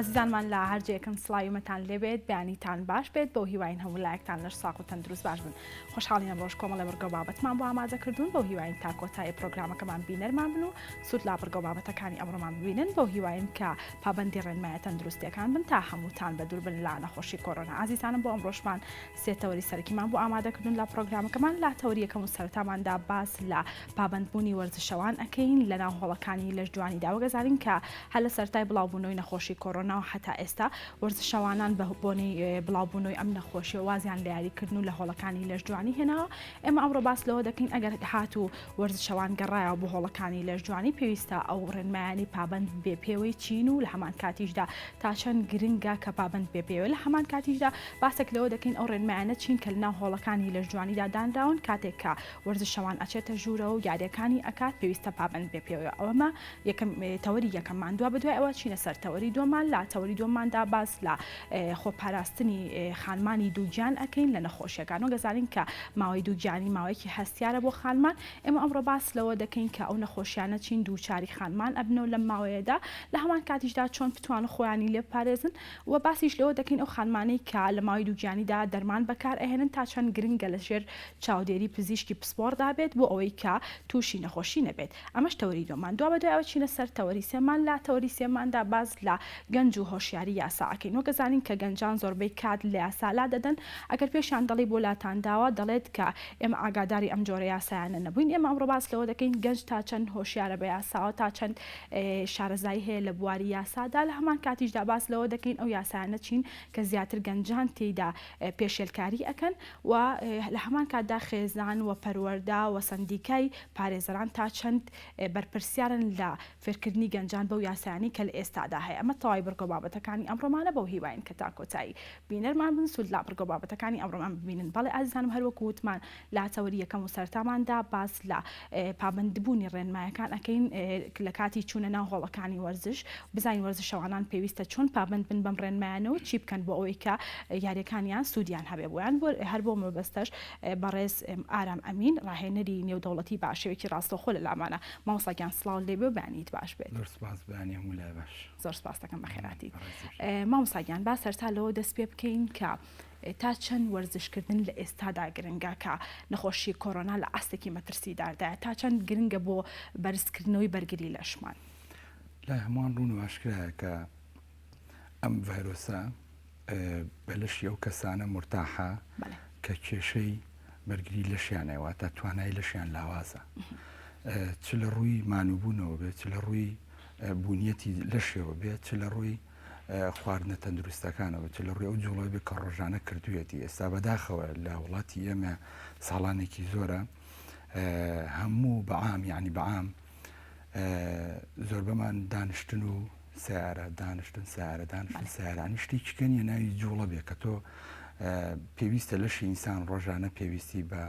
عزیزانمان لە هەرجێکن سڵاویمەتان لێبێت بەیانیتان باش بێت بۆ هیواین هەموو لایەکتان لەش ساق و تەندروست باش بن. خۆشحاڵینە ڕۆژ کۆمەڵە بەرگۆ بابەتمان بۆ ئامادە کردوون بۆ هیواین تا کۆتایی پرۆگرامەکەمان بینەرمان بن و سوود لا بەرگۆ بابەتەکانی ئەمڕۆمان ببینن بۆ هیواین کە پابەندی ڕێنمایە تەندروستیەکان بن تا هەمووتان بە دوور بن لا نەخۆشی کۆرۆنا. عزیزانم بۆ ئەمڕۆژمان سێ تەوەری سەرەکیمان بۆ ئامادەکردن لە پرۆگرامەکەمان لا تەوەری یەکەم و سەرەتاماندا باس لە پابەندبوونی وەرزشەوان ئەکەین لە ناو هۆڵەکانی لەش جوانیدا وەگەزارین کە هەر لە سەرەتای بڵاوبوونەوەی نەخۆشی کۆرۆنا و هەتا ئێستا وەرزشەوانان بە بۆنەی بڵاوبوونەوەی ئەم نەخۆشی وازیان لە یاریکردن و لە هۆڵەکانی لەش جوانی هێناوە. ئێمە ئەمڕۆ باس لەوە دەکەین ئەگەر هاتوو وەرزشەوان گەڕایەوە بۆ هۆڵەکانی لەش جوانی پێویستە ئەو ڕێنمایانی پابەند بێ پێوەی چین و لە هەمان کاتیشدا تا چەند گرنگە کە پابەند بێ پێوە لە هەمان کاتیشدا باسێک لەوە دەکەین ئەو ڕێنمایانە چین کە لەناو هۆڵەکانی لەش جوانیدا دانراون کاتێک کە وەرزشەوان ئەچێتە ژوورە و یاریەکانی ئەکات پێویستە پابەند بێ پێوە. ئەوەمە تەوەری یەکەممان دووە بەدوای ئەوە چینە سەر تەوەری دووەمان لا تەوەری دووەماندا باس لە خۆپاراستنی خانمانی دووگیان ئەکەین لە نەخۆشیەکان و گەزارین کە ماوەی دووگیانی ماوەیەکی هەستیارە بۆ خانمان. ئێمە ئەمڕۆ باس لەوە دەکەین کە ئەو نەخۆشیانە چین دووچاری خانمان ئەبنەوە لەم ماوەیەدا لە هەمان کاتیشدا چۆن بتوان خۆیانی لێ بپارێزن و باسیش لەوە دەکەین ئەو خانمانەی کە لە ماوەی دووگیانیدا دەرمان بەکار ئەهێنن تا چەند گرنگە لە ژێر چاودێری پزیشکی پسپۆردا بێت بۆ ئەوەی کە تووشی نەخۆشی نەبێت. ئەمەش تەوەری دووەمان دووە بەدوای ئەوە چینە سەر تەوەری سێمان لا تەوەری سێماندا باس لە گەنج و هۆشیاری یاسا ئەکەین وە گەزانین کە گەنجان زۆربەی کات لە یاسالا دەدەن ئەگەر پێشیان دەڵی بۆ لاتانداوە دەڵێت کە ئێمە ئاگاداری ئەم جۆرە یاسایانە نەبووین. ئێمە ئەمڕۆ باس لەوە دەکەین گەنج تا چەند هۆشیارە بە یاساوە تا چەند شارەزایی هەیە لە بواری یاسادا لە هەمان کاتیشدا باس لەوە دەکەین ئەو یاسایانە چین کە زیاتر گەنجان تێیدا پێشێلکاری ئەکەن و لە هەمان کاتدا خێزان و پەروەردا و سندیکای پارێزەران تا چەند بەرپرسیارن لە فێرکردنی گەنجان بەو یاسایانی کە لە ئێستادا هەیە. ئەمە تەواوی بەرگۆ بابەتەکانی ئەمڕۆمانە بەو هیواین کە تا کۆتایی بینەرمان بن سوود لا بەرگۆ بابەتەکانی ئەمڕۆمان ببینن. بەڵێ عزیزانم هەروەکو وتمان لا تەوەری یەکەم و سەرەتاماندا باس لە پابەندبوونی ڕێنمایەکان ئەکەین لە کاتی چوونە ناو هۆڵەکانی وەرزش بزانین وەرزشەوانان پێویستە چۆن پابەند بن بەم ڕێنمایانەوە چی بکەن بۆ ئەوەی کە یاریەکانیان سوودیان هەبێ بۆیان هەر بۆ مەبەستەش بەڕێز ئارام ئەمین ڕاهێنەری نێودەوڵەتی باشێوێکی ڕاستەوخۆ لە لامانە مامۆستاگیان سڵاو لێبێ و بەیانیت باش بێت. زۆر سپاس دەکەم بەخێراتی. مامۆستاگیان با سەرتا لەوە دەست پێ بکەین کە تا چەند وەرزشکردن لە ئێستادا گرنگە کە نەخۆشی کۆرۆنا لە ئاستێکی مەترسیداردایە تا چەند گرنگە بۆ بەرزکردنەوەی بەرگری لەشمان. لا هەمووان ڕوون و ئاشکرایە کە ئەم ڤایرۆسە بەلەشی ئەو کەسانە مرتاحە کە کێشەی بەرگری لەشیانەوە تا توانای لەشیان لاوازە چ لە ڕووی مانوبوونەوە بێت چ لە ڕووی بوونیەتی لەشێەوە بێت چ لە ڕووی خواردنە تەندروستەکانەوە چ لە ڕووی ئەو جوڵەوەی بێ کە ڕۆژانە کردوێتی ئێستا بەداخەوە لە وڵاتی ئێمە ساڵانێکی زۆرە هەموو بەعام یعنی بەعام زۆربەمان دانیشتن و سیارە دانیشتن سیارانی شتێکی کەنیە ناوی جوڵە بێ کە تۆ پێویستە لەشی ئینسان ڕۆژانە پێویستی بە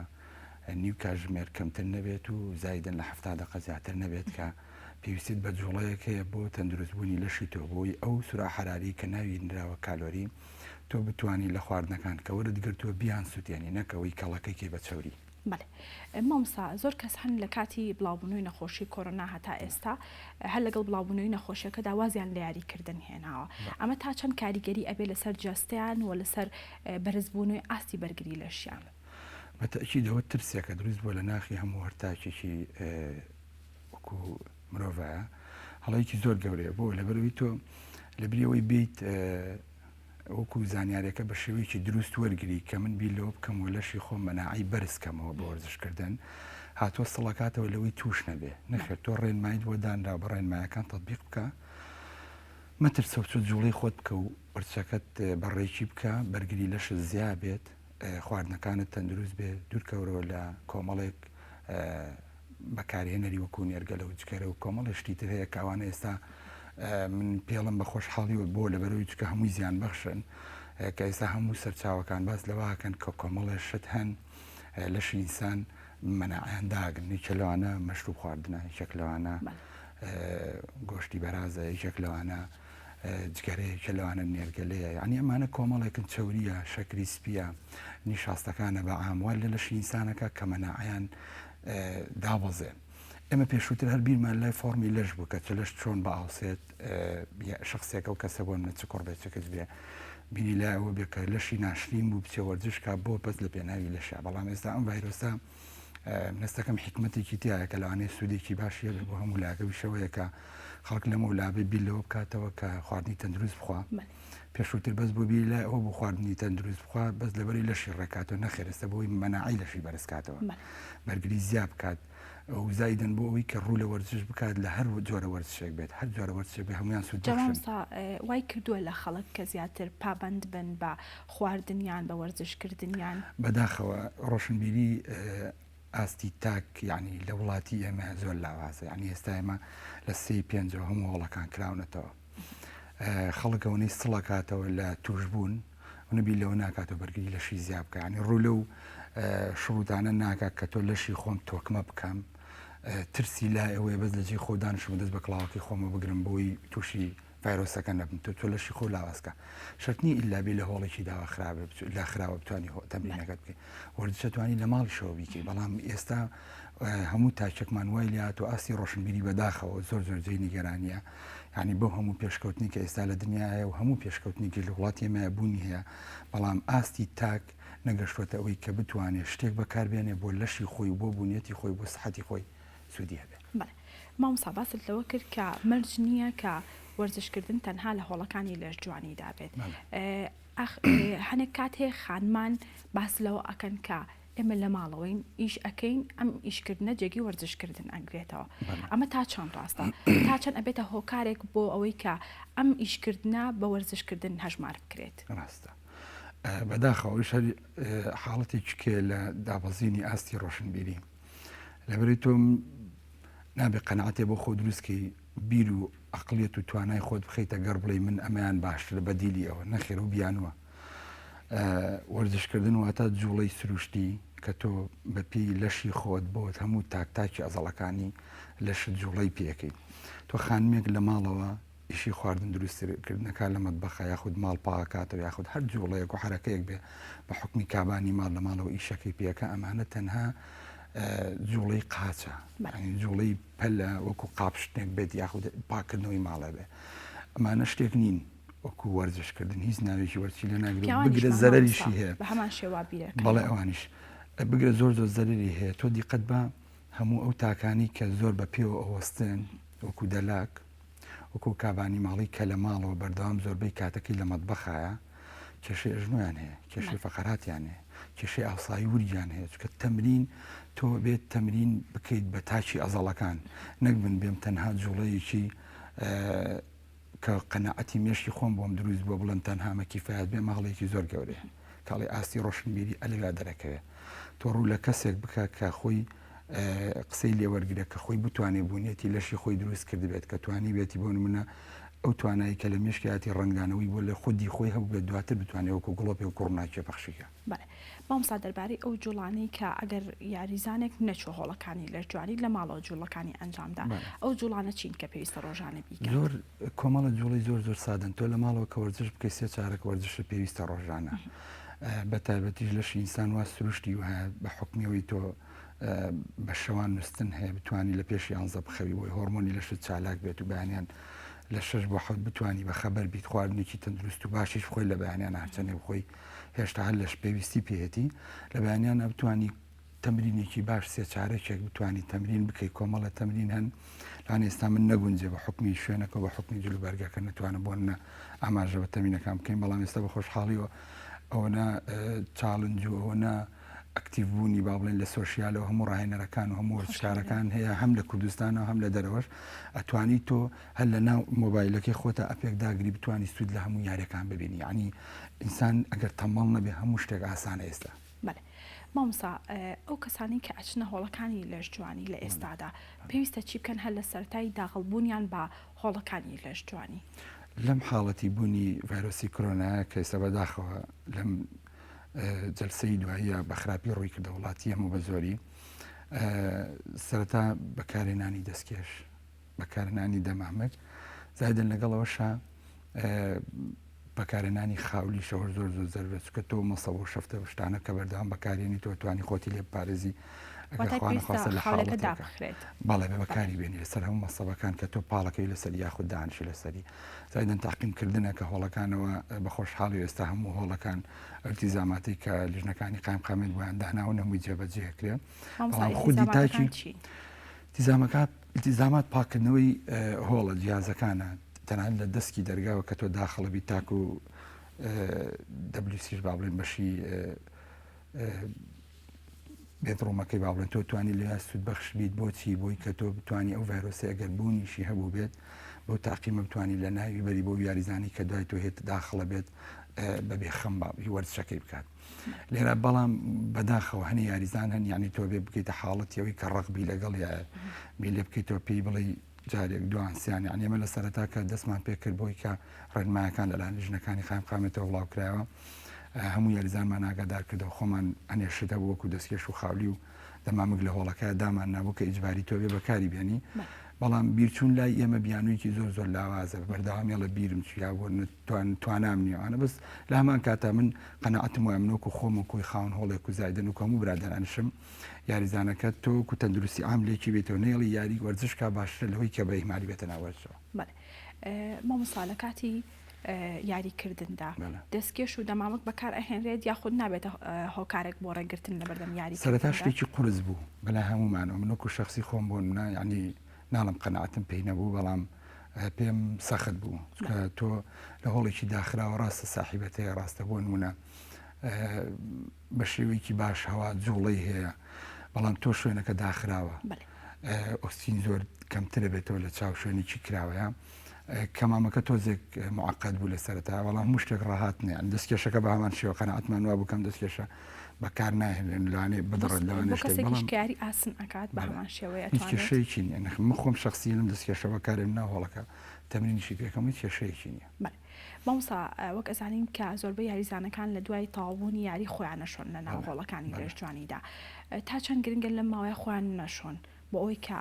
نیو کاتژمێر کەمتر نەبێت و زایدن لە 70 دقیقە زیاتر نەبێت کە پێویستیت بە جوڵەیەک هەیە بۆ تەندروستبوونی لەشی تۆ بۆی ئەو سورا حراری کە ناوی نراوە کالۆری تۆ بتوانی لە خواردنەکان کە وەرت گرتووە بیان سووتێنی نەکەوەی کەڵەکەی بە چەوری. بەێ مامۆستا زۆر کەس هەن لە کاتی بڵاوبوونەوەی نەخۆشی کۆرۆنا هەتا ئێستا هەر لەگەڵ بڵاوبوونەوەی نەخۆشیەکەدا وازیان لە یاریکردن هێناوە. ئەمە تا چەند کاریگەری ئەبێ لەسەر جەستیان و لەسەر بەرزبوونەوەی ئاستی بەرگری لەشیان. بەتەئکیدەوە ترسێکە دروست بۆ لە ناخی هەموو هەرتاکێکی وەکو مرۆڤایە هەڵەیەکی زۆر گەورەیە بۆ لەبەرەوەی تۆ لەبریەوەی بیت وەکو زانیارەکە بە شێوەیەکی دروست وەرگری کە من بی لەوە بکەم و لەشی خۆم مەناعی بەرزکەمەوە بە وەرزشکردن هاتووە سڵەکاتەوە لەوەی توش نەبێ نەخێت تۆ ڕێنمایت بۆ دانرا بە ڕێنمایەکان تەطبیق بکە مەترسە و چۆ جوڵەی خۆت بکە و وەرچەکەت بەڕێکی بکە بەرگری لەشت زیا بێت خواردنەکانت تەندروست بێت دوورکەورەوە لە کۆمەڵێک بەکارهێنەری وەکو نێرگەلە و جکەرە و کۆمەڵی شتیتر هەیە کاوانە ئێستا من پێڵم بە خۆشحاڵیوە بۆ لەبەرەوەی چکە هەمووی زیان بەخشن کە ئێستا هەموو سەرچاوەکان باس لەواکەن کە کۆمەڵێ شت هەن لەشی ئینسان مەناعیان داگن یەکێک لەوانە مەشروب خواردنە یەکێک لەوانە گۆشتی بەرازە یەکێک لەوانە جگەرەیەکە لەوانە نێرگەلەیە یعنی ئەمانە کۆمەڵێکن چەوریە شەکری سپیە نیشاستەکانە بە ئاموال لە لەشی ئینسانەکە کە مەناعیان دابەزێ ئێمە پێشووتر هەر بیرمان لای فۆرمی لەش بوو کە چ لەش چۆن بە ئاوسێت شخصێکە و کەسە بۆ منە چکۆڕ بێت چکەس بێ بینی لای ئەوە بێ کە لەشی ناشرین بوو بچێ وەرزشکە بۆ بەس لە پێناوی لەشە بەڵام ئێستا ئەم ڤایرۆسە نستەکەم حکمەتێکی تایە کە لەوانەیە سوودێکی باشیە بێ بۆ هەموو لاگەویشەوەیە کە خەڵک لەمە لابێ بیلەوە بکاتەوە کە خواردنی تەندروست بخوا پێشووتر بەس بۆ بیر لای ئەوە بۆ خواردنی تەندروست بخوا بەس لەبەری لەشی ڕێکاتەوە نەخێرەستە بۆی مەناعی لەشی بەرزکاتەوە بەرگری زیاد بکات ئەو زایدن بۆ ئەوەی کە ڕوو لە وەرزش بکات لە هەر جۆرە وەرزشێک بێت هەر جۆرە وەرزشێک بێ هەمویان سوود وای کردووە لە خەڵک کە زیاتر پابند بن بە خواردنیان بە وەرزشکردنیان بەداخەوە ڕۆشنبیری ئاستی تاک یعنی لە وڵاتی ئێمە زۆر لاوازە یعنی ئێستا ئێمە لە 3 هەموو هەوڵەکان کراونەتەوە خەڵکەونەی سڵەکاتەوە لە توشبوون نەبی لەوە ناکاتەوە بەرگری لەشی زیاب بکە ینی ڕوو لەو شڕوتانە ناکات کە تۆ لەشی خۆم تۆکمە بکەم ترسی لای ئەوەیە بەس لەجێ خۆدانشم دەست بە کڵاوەکی خۆمە بگرم بۆی تووشی ڤایرۆسەکە نەبم تۆ لەشی خۆ لاوازکە شەرنی ئیلابێ لە هۆڵێکی داوا خراپە لا خراوە بتوانانی تەمرینەکەت بکەیت وەرزشە توانی لە ماڵیشەوە بیکەی بەڵام ئێستا هەموو تاچەکمان وای لات و ئاستی ڕۆشنبیری بەداخەوە زۆر جێی نیگەرانیە ینی بۆ هەموو پێشکەوتنی کە ئێستا لە دنیاە و هەموو پێشکەوتنیکی لە وڵاتی ئێمە بوونی هەیە بەڵام ئاستی تاک نەگەشتوەتە ئەوەی کە بتوانێت شتێک بەکاربێنێ بۆ لەشی خۆی بۆ بوونیەتی خۆی بۆ سەحەتی خۆی سوودی هەبێت. مامۆستا باست لەوە کرد کە مەرج نییە کە وەرزشکردن تەنها لە هۆڵەکانی لەش جوانی دابێت هەنێک کات هەیە خانمان باس لەوە ئەکەن کە ئێمە لە ماڵەوەین ئیش ئەەکەین ئەم ئیشکردنە جێگی وەرزشکردن ئەنگرێتەوە ئەمە تا چەند ڕاستە تا چەند ئەبێتە هۆکارێک بۆ ئەوەی کە ئەم ئیشکردە بە وەرزشکردن هەژمار بکرێت ڕاستە بەداخەوەش حاڵەتێکی کێ لە دابەزینی ئاستی ڕۆشنبیری لەبەری تۆم نابێ قەنەعەتێ بۆ خۆ دروستکەی بیر و عەقڵیەت و توانای خۆت بخەیتە گەڕ بڵێ من ئەمەیان باشتر بەدیلی ئەوە نەخێر و بیانوە وەرزشکردن واتە جوڵەی سروشتی کە تۆ بەپی لەشی خۆت بۆت هەموو تاکتاکی ئەزەڵەکانی لەشت جوڵەی پێەکەی تۆ خانمێک لە ماڵەوە ئیشی خواردن دروستکردنەکە لە مەتبەخە یاخود ماڵ پاکاتەوە یاخود هەر جوڵەیەک و حرەکەیەک بێ بە حکمی کابانی ماڵ لە ماڵەوە ئیشەکەی پێەکە ئەمانە تەنها جوڵەی قاچە جوڵەی پەلە وەکو قاپشتێک بێت یاخود پاکردنەوەی ماڵە بێ ئەمانە شتێک نین وەکو وەرزشکردن هیچ ناوێکی وەرچی لە ناگرێت بگرە زەرەریشی هەیە بە هەمان شێوا بیرەکە بەڵێ ئەوانیش بگرە زۆر زەرری هەیە تۆ دیقەت بە هەموو ئەو تاکانی کە زۆر بە پێوە ئەوەستن وەکو دەلاک وەکو کابانی ماڵی کە لە ماڵەوە بەردەوام زۆربەی کاتەکەی لە مەتبەخایە کێشەی ئەژنۆیان هەیە کێشەی فەقەراتیان هەیە کێشەی ئاسایی وریان هەیە چکە تەمرین تۆ بێت تەمرین بکەیت بە تاچی ئەزەڵەکان نەک بن بێم تەنها جوڵەیەکی کە قەنەعەتی مێشکی خۆم بۆم دروست بۆ بڵند تەنها کیفایەت بێ ماڵێکی زۆر گەورەیە کاڵی ئاستی ڕۆشنبیری ئەلێوا دەرەکەوێت تۆ ڕوو لە کەسێک بکە کە خۆی قسەی لێوەرگرە کە خۆی بتوانێت بوونیەتی لەشی خۆی دروست کرد بێت کە توانی بێتی بۆ نمونە ئەو توانایی کە لە مێشکیاتی ڕنگدانەوەی بۆ لە خودی خۆی هەبوو بێت دواتر بتوانێت وەکو گڵۆپی و کوڕناکێ بەخشیکە. مامۆستا دەربارەی ئەو جوڵانەی کە ئەگەر یاریزانێک نەچوە هۆڵەکانی لەش جوانی لە ماڵەوە جوڵەکانی ئەنجامدا ئەو جوڵانە چین کە پێویستە ڕۆژانە بیکە زۆر کۆمەڵە جوڵی زۆر سادن تۆ لە ماڵەوە کە وەرزش بکەی 3 چارەک وەرزشە پێویستە ڕۆژانە بە تایبەتیش لەشی ئینسان وا سروشتی و هەیە بە حکمیەوەی تۆ بە شەوان نووسن هەیە بتوانی لە پێش 11 بخەوی بۆی هۆرمۆنی لەشت چالاک بێت و بەیانیان لە 6 بۆ 7 بتوانی بە خەبەر بیت خواردنێکی تەندروست و باشیش خۆی لە بەیانیان هەرچەنێ خۆی هێشتا هەر لەش پێویستی پێێتی لە بەیانیان بتوانی تەمرینێکی باش 3 چارەکێک بتوانی تەمرین بکەیت کۆمەڵە تەمرین هەن لاان ئێستا من نەگونجێ بە حکمی شوێنەکە بە حکمی جلوبەرگەکە نتوانە بۆنە ئاماژە بە تەمینەکان بکەین بەڵام ئێستا بە خۆشحاڵیەوە ئەوەنە چاڵنج و ئەوەنە ئەکتیڤ بوونی با بڵێن لە سۆشیالەوە هەموو ڕاهێنەرەکان و هەموو وەرزشکارەکان هەیە هەم لە کوردستانەوە هەم لە دەرەوەش ئەتوانی تۆ هەر لە ناو مۆبایلەکەی خۆتە ئەپێک داگری بتوانی سوود لە هەموو یاریەکان ببینی ینی ئینسان ئەگەر تەمەڵ نەبێ هەموو شتێک ئاسانە ئێستا. مامۆستا ئەو کەسانی کە ئەچنە هۆڵەکانی لەش جوانی لە ئێستادا پێویستە چی بکەن هەر لە سەرەتای داخڵبوونیان بە هۆڵەکانی لەش جوانی لەم حاڵەتی بوونی ڤایرۆسی کۆرۆنایە کە ئێستا بەداخەوە لەم جەلسەی دواییە بە خراپی ڕووی کردە وڵاتی هەموو بە زۆری سەرەتا بەکارهێنانی دەستکێش بەکارهێنانی دەمامک زایدن لەگەڵەوەشە بەکارهێنانی خاولی شەوە زۆر زەربێت چکە تۆ مەسەوە شەفتە شتانە کە بەردەوام بەکارێنی تۆ توانی خۆتی لێ پارێزی واتە خاڵەکە دابخرێت بەڵێ بە بەکاری بێنی لەسەر هەموو مەسەبەکان کە تۆ پاڵەکەی لەسەر یاخود دانشی لەسەری زایدەن تاقیمکردنە کە هۆڵەکانەوە بە خۆشحاڵی ئێستا هەموو هۆڵەکان ئەلتیزاماتی کە لیژنەکانی قایمقامێت بۆیان داناون هەمووی جێبەجێکرێ خودی تاکی التیزامات پاکردنەوەی هۆڵە جیازەکانە تەنانەت لە دەستکی دەرگاوە کە تۆ داخەڵەبی تاک و دەبلیسیش با بڵێن بەشی بێدڕۆمەکەی با بڵێن تۆ توانی لە سود بەخش بیت بۆچی بۆی کە تۆ بتانی ئەو ڤایرۆسی ئەگەر بوونیشی هەبوو بێت بۆ تاقیمە بتانی لە ناوی بەری بۆ یاریزانی کە دوای تۆ هێت داخڵە بێت بەبێ خەم وەرزشەکەی بکات لێرە بەڵام بەداخەوە هەنی یاریزان هەن ینی تۆ بێ بکەیتە حاڵەتیەوەی کە ڕقبی لەگەڵ بێ لێ بکەیت تۆ پێی بڵێ جارێک دوانسییان یان ئێمە لە سەرەتا کە دەستمان پێکرد بۆی کە ڕێنمایەکان لەلایەن لیژنەکانی قایمقامێتەوە بڵاوکرایەوە هەموو یاریزانمان ئاگادار کردەوە خۆمان ئەنێشتە وەکو دەستکێش و خاولی و دەمامک لە هۆڵەکە دامان نابوو کە ئیجباری تۆ بێ بەکاری بێنی بەڵام بیرچوون لای ئێمە بیانوویکی زۆر لاوازە بەردەوامیە لە بیرم چیا بۆ توانام نییەوانە بەس لە هەمان کاتا من قەنەعەتم وایە منۆک و خۆم و کۆی خاون هۆڵێک و زایدن و هەموو برادرانشم یاریزانەکە تۆ و تەندروستی عام لێکی بێتەوە نێڵی یاری وەرزشکە باشتر لەوەی کە بە ئیماری بێتە ناوەرزەوە مامۆستا لە کاتی یاریکردندا دەستکێش و دەمامک بەکار ئەهێنرێت یاخود نابێتە هۆکارێک بۆ ڕێگرتن لە بەردەم یاری سەرەتا شتێکی قورس بوو بەلا هەمومانەوە منۆک و شخصی خۆم بۆ منە ینی ناڵم قەنەعەتم پێی نەبوو بەڵام پێم سەخت بوو کە تۆ لە هۆڵێکی داخراوە ڕاستە ساحیبەتەیە ڕاستە بۆ نمونە بە شێوەیەکی باش هەوا جوڵەی هەیە بەڵام تۆ شوێنەکە داخراوە ئۆکسین زۆر کەمترە بێتەوە لە چاو شوێنێکی کراوەیە کەمامەکە تۆزێک معقد بوو لە سەرەتا بەڵام هەموو شتێک ڕاهاتنێ دەستکێشەکە بە هەمان شێوە قەنەعەتمان وا بکەم دەستکێشە بەکار ناهێنن لەوانێ بەدڕێت لەوانێ کاری ئاسن ئەکات بە هەمان شێوەیە کێشەیەکی نیە من خۆم شخصی لەم دەستکێشە بەکارێن ناو هۆڵەکە تەمرینیشی پێکەم هیچ کێشەیەکی نییە مامۆستا وەک ئەزانین کە زۆربەی یاریزانەکان لە دوای تەواوبوونی یاری خۆیان نەشۆن لە ناو هۆڵەکانی گەشتوانیدا تا چەند گرنگە لەم ماوەیە خۆیان نەشۆن بۆ ئەوەی کە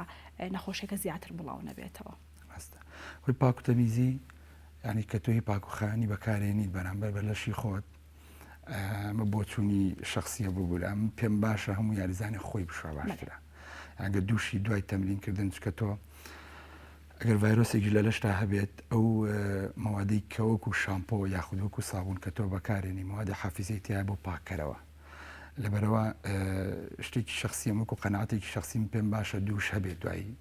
نەخۆشیەکە زیاتر بڵاو نەبێتەوە خۆی پاک و تەمیزی ینی کە تۆی پاک و خایانی بەکارێنیت بەرامبەر بە لەشی خۆت ئەمە بۆ چوونی شخصیە بوو ئەم پێم باشە هەموو یاریزانی خۆی بشوە باشترە ئەگە دووشی دوای تەمرینکردن چکە تۆ ئەگەر ڤایرۆسێکی لە لەشتا هەبێت ئەو مەوادەی کەوەکو شامپۆ یاخود وەکو سابوون کە تۆ بەکارێنی مەوادە حافیزەی تیا بۆ پاککەرەوە لەبەرەوە شتێکی شخصیم وەکو قەنەعەتێکی شخصیم پێم باشە دووش هەبێت دوایی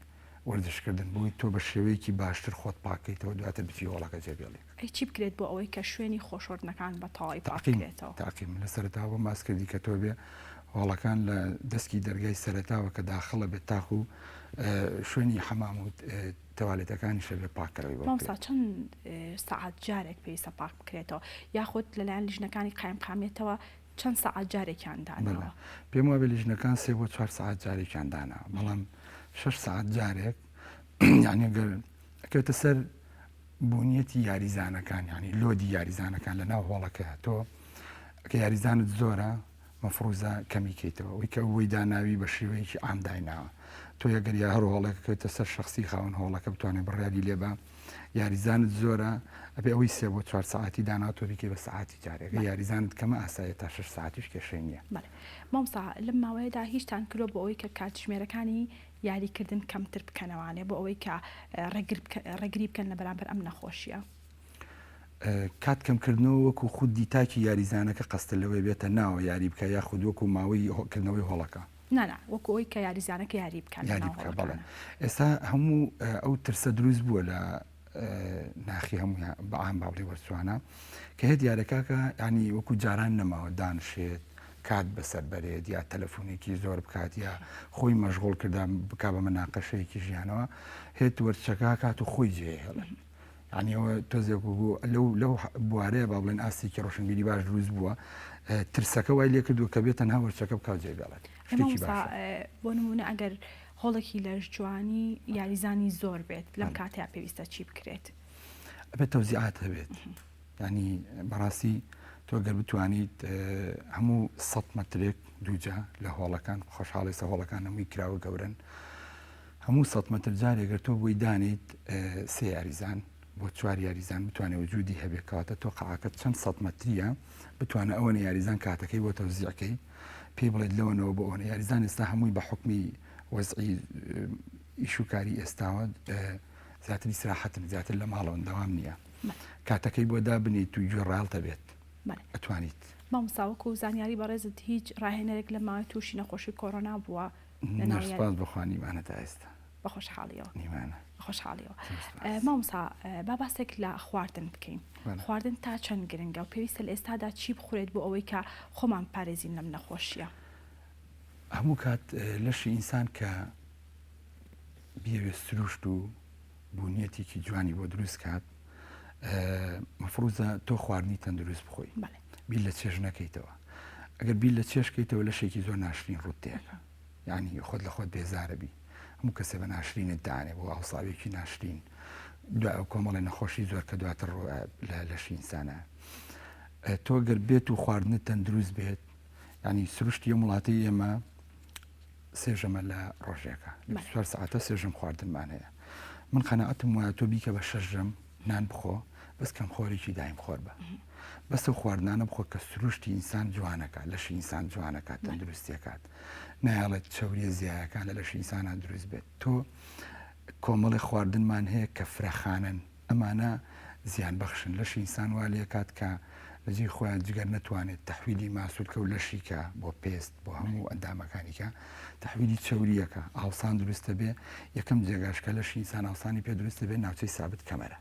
وەرزشکردن بۆی تۆ بە شێوەیەکی باشتر خۆت پاکەیتەوە دواتر بچی هۆڵەکە جێبێڵێ چی بکرێت بۆ ئەوەی کە شوێنی خۆشۆردنەکان بە تەواوی پاکێتەوە تاقیم لە سەرەتا بۆ باس کردی کە تۆ بێ هۆڵەکان لە دەستکی دەرگای سەرەتاوە کە داخڵە بێت تاخ و شوێنی حەمام و تەوالێتەکانی شەبێ پاکەوەی مامۆستا چەند سەعات جارێک پێویستە پاک بکرێتەوە یاخود لەلایەن لیژنەکانی قایمقامێتەوە چەند سەعات جارێکیان داناوە پێم وابێ لیژنەکان 3 بۆ 4 سەعات جارێکیان داناوە بەڵام 6 سەعات جارێک یعنی ئەکەوێتە سەر بوونیەتی یاریزانەکان ینی لۆدی یاریزانەکان لە ناو هۆڵەکە تۆ کە یاریزانت زۆرە مەفروزە کەمیکەیتەوە ئەوی کە ئەوەی داناوی بە شێوەیەکی ئامدایناوە تۆ یەگەر یا هەر هۆڵەکەکەوێتە سەر شخصی خاون هۆڵەکە بتوانێت بڕیاری لێبە یاریزانت زۆرە ئەبێ ئەوەی 3 بۆ 4 ساعتی داناتۆ بکەی بە ساعتی جارێک یاریزانت کەمە ئاسایە تا 6 ساعتیش کێشەی نییە مامۆستا لەم ماوەیەدا هیچتان کردۆ بۆ ئەوەی کە کاتژمێرەکانی یاریکردن کەمتر بکەنەوانێ بۆ ئەوەی کە ڕێگری بکەن لە بەرامبەر ئەم نەخۆشیە کات کەمکردنەوە وەکو خودی تاکی یاریزانەکە قەستە لەوەی بێتە ناوە یاری بکە یاخود وەکو ماوەی هۆکردنەوەی هۆڵەکە نانا وەکو ئەوی کە یاریزانەکە یاری بکەن بەڵێ ئێستا هەموو ئەو ترسە دروست بووە لە ناخی هەموو بەعام باڵی وەرچوانە کە هێت یارەکەکە ینی وەکو جاران نەماوە دانشێت کات بەسەر بەرێت یا تەلەفۆنێکی زۆر بکات یا خۆی مەشغوڵ کردن بک بە مەناقەشەیەکی ژیانەوە هێت وەرچەکە کات و خۆی جێهێڵن ینیەوە تۆزێک بوو لەو بوارەیە با بڵێن ئاستێکی ڕۆشنبیری باش دروست بووە ترسەکە وای لێ کردو کە بێتە ناو وەرچەکە بکات جێبێڵێت بۆ نمونە ئەگەر هۆڵێکی لەش جوانی یاریزانی زۆر بێت لەم کاتەیە پێویستە چی بکرێت ئەبێت تەوزیعات هەبێت ینی بەڕاستی تۆ گەر بتوانیت هەموو 100 مەترێک دووجا لە هۆڵەکان خۆشحاڵی سە هۆڵەکان هەمووی کراوە گەورن هەموو 100 مەتر جارێگەر تۆ بۆی دانیت 3 یاریزان بۆ 4 یاریزان بتوانێت وجودی هەبێت کەواتە تۆ قەعاکەت چەند 100 مەتریە بتوانە ئەوەنە یاریزان کاتەکەی بۆ تەوزیعەکەی پێی بڵێت لەوەنەوە بۆ ئەوە یاریزان ئێستا هەمووی بە حکمی وەزعی ئیشوکاری ئێستاوە زیاتری سراحەتن زیاتر لە ماڵەوە دەوام نییە کاتەکەی بۆ دابنیت و گوێڕالتە بێت ئەتوانیت مامۆستاوەکو و زانیاری بەڕێزت هیچ ڕاهێنەرێک لە ماوەی تووشی نەخۆشی کۆڕۆنا بووە سپاس بخوانیمانە تا ئێستا بە خۆشحاڵیەوە نیمانە خۆشحاڵیەوە مامۆستا با باسێک لە خواردن بکەین خواردن تا چەند گرنگە و پێویستە لە ئێستادا چی بخورێت بۆ ئەوەی کە خۆمان پارێزین لەم نەخۆشیە هەموو کات لەشی ئینسان کە بیاوێت سروشت و بوونیەتێکی جوانی بۆ دروست کات مەفروزە تۆ خواردنی تەندروست بخۆی بیل لە چێژ نەکەیتەوە ئەگەر بیل لە چێشکەیتەوە لەشێکی زۆر ناشرین ڕوتێکە یعنی خۆت لە خۆت بێزارەبی هەموو کەسێ بە ناشرینت دانێ بۆ ئاوساوێکی ناشرین دوای ئەو کۆمەڵی نەخۆشی زۆر کە دواتر لە لەشی ئینسانە تۆ گەر بێت و خواردنت تەندروست بێت ینی سروشتی وڵاتی ئێمە سێژەمە لە ڕۆژێکە 4 ساعتە سێژەم خواردنمان هەیە من قەنەعەتم وایە تۆ بیکە بە 6 ژەم نان بخۆ بەس کەم خۆرێکی دایم خۆر بە بەس ئەو خواردنانە بخۆ کە سروشتی ئینسان جوانەکە لەشی ئینسان جوانەکات تەندروستیەکات نایڵێت چەوریە زیایەکان لە لەشی ئینسانە دروست بێت تۆ کۆمەڵی خواردنمان هەیە کە فرەخانن ئەمانە زیان بەخشن لەشی ئینسان وا لێکات کە لەجێ خۆیان جگەر نەتوانێت تەحویلی ماسوولکە و لەشیکە بۆ پێست بۆ هەموو ئەندامەکانیکە تەحویلی چەوریەکە ئاوسان دروستە بێ یەکەم جێگاشکە لەشی ئینسان ئاوسانی پێ دروستە بێت ناوچەی سابت کەمەرە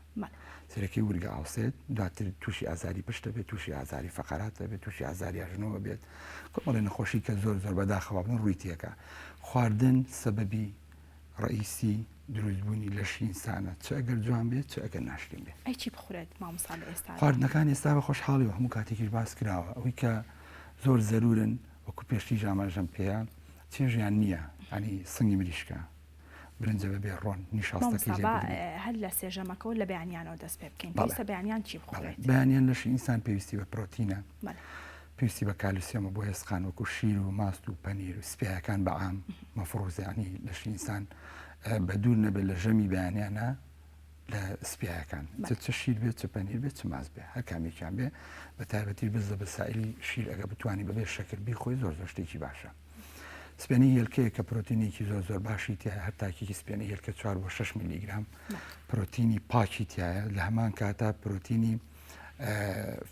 سەرەکی ورگە ئاوسێت دواتر تووشی ئازاری پشتە بێت تووشی ئازاری فەقەراتە بێت تووشی ئازاری ئاژنەوە بێت کۆمەڵی نەخۆشی کە زۆر زۆر بەداخەوابن ڕووی تێکە خواردن سەبەبی ڕئیسی دروستبوونی لەشی ئینسانە چ ئەگەر جوان بێت چ ئەگەر ناشرین بێت ئەی چی بخورێت مامۆستا لە ئێستا خواردنەکان ئێستا بە خۆشحاڵیەوە هەموو کاتێکیش باس کراوە ئەوەی کە زۆر زەرورن وەکو پێشتی ژاماژەم پێیە چێژیان نییە ینی سنگی مریشکە برنجە بەبێ ڕۆن نیشاستەکەی هەر لە سێژەمەکەەوە لە بەیانیانەوە دەست پێ بکەین پێویستە بەیانیان چی بخورێت بەیانیان لەشی ئینسان پێویستی بە پرۆتینە پێویستی بە کالسیۆمە بۆ هێزقان وەکو شیر و ماست و پەنیر و سپیەکان بەعام مەفرۆزیانی لەشی ئینسان بە دوور نەبێت لە ژەمی بەیانیانە لە سپیەکان چ شیر بێت چ پەنیر بێت چ ماست بێ هەر کامێکیان بێ بە تایبەتی بزە بە سائلی شیر ئەگە بتوانانی بەبێ شەکربی خۆی زۆر زۆر شتێکی باشە سپێنی هێلکەیە کە پرۆتینێکی زۆر زۆر باشی تایە هەرتاکێکی سپێنی هێلکە 4 بۆ 6 میلیگرام پرۆتینی پاکی تایە لە هەمان کاتا پرۆتینی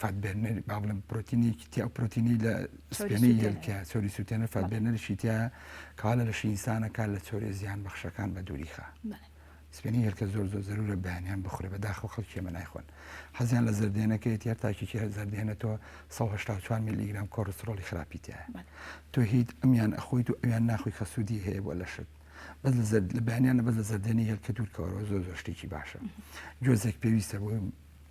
فاتبێنەر با بڵێم پرۆتینێکی تیا و پرۆتینی لە سپێنەی هێلکە چۆری سووتێنە فاتبێنەرشی تایە کاوا لە لەشی ئینسانەکە لە چۆرێ زیان بەخشەکان بە دووریخە سپێنی هێلکە زۆر زۆر زەرورە بەیانیان بخورێ بەداخەوە خەڵکی ئێمە نایخۆن حەزیان لە زەردێنەکەیت یار تاکێکی زەردێنێتەوە 184 میلیگرام کۆرسۆڵی خراپی تایە تۆ هیچ ئەمیان ئەخۆیت و ئەویان ناخۆی خەسوودی هەیە بۆ لەشت بەس لە بەیانیانە بەس لە زەردێنی هێلکە دوورکەوەەوە زۆر زۆر شتێکی باشە جۆزێک پێویستە بۆ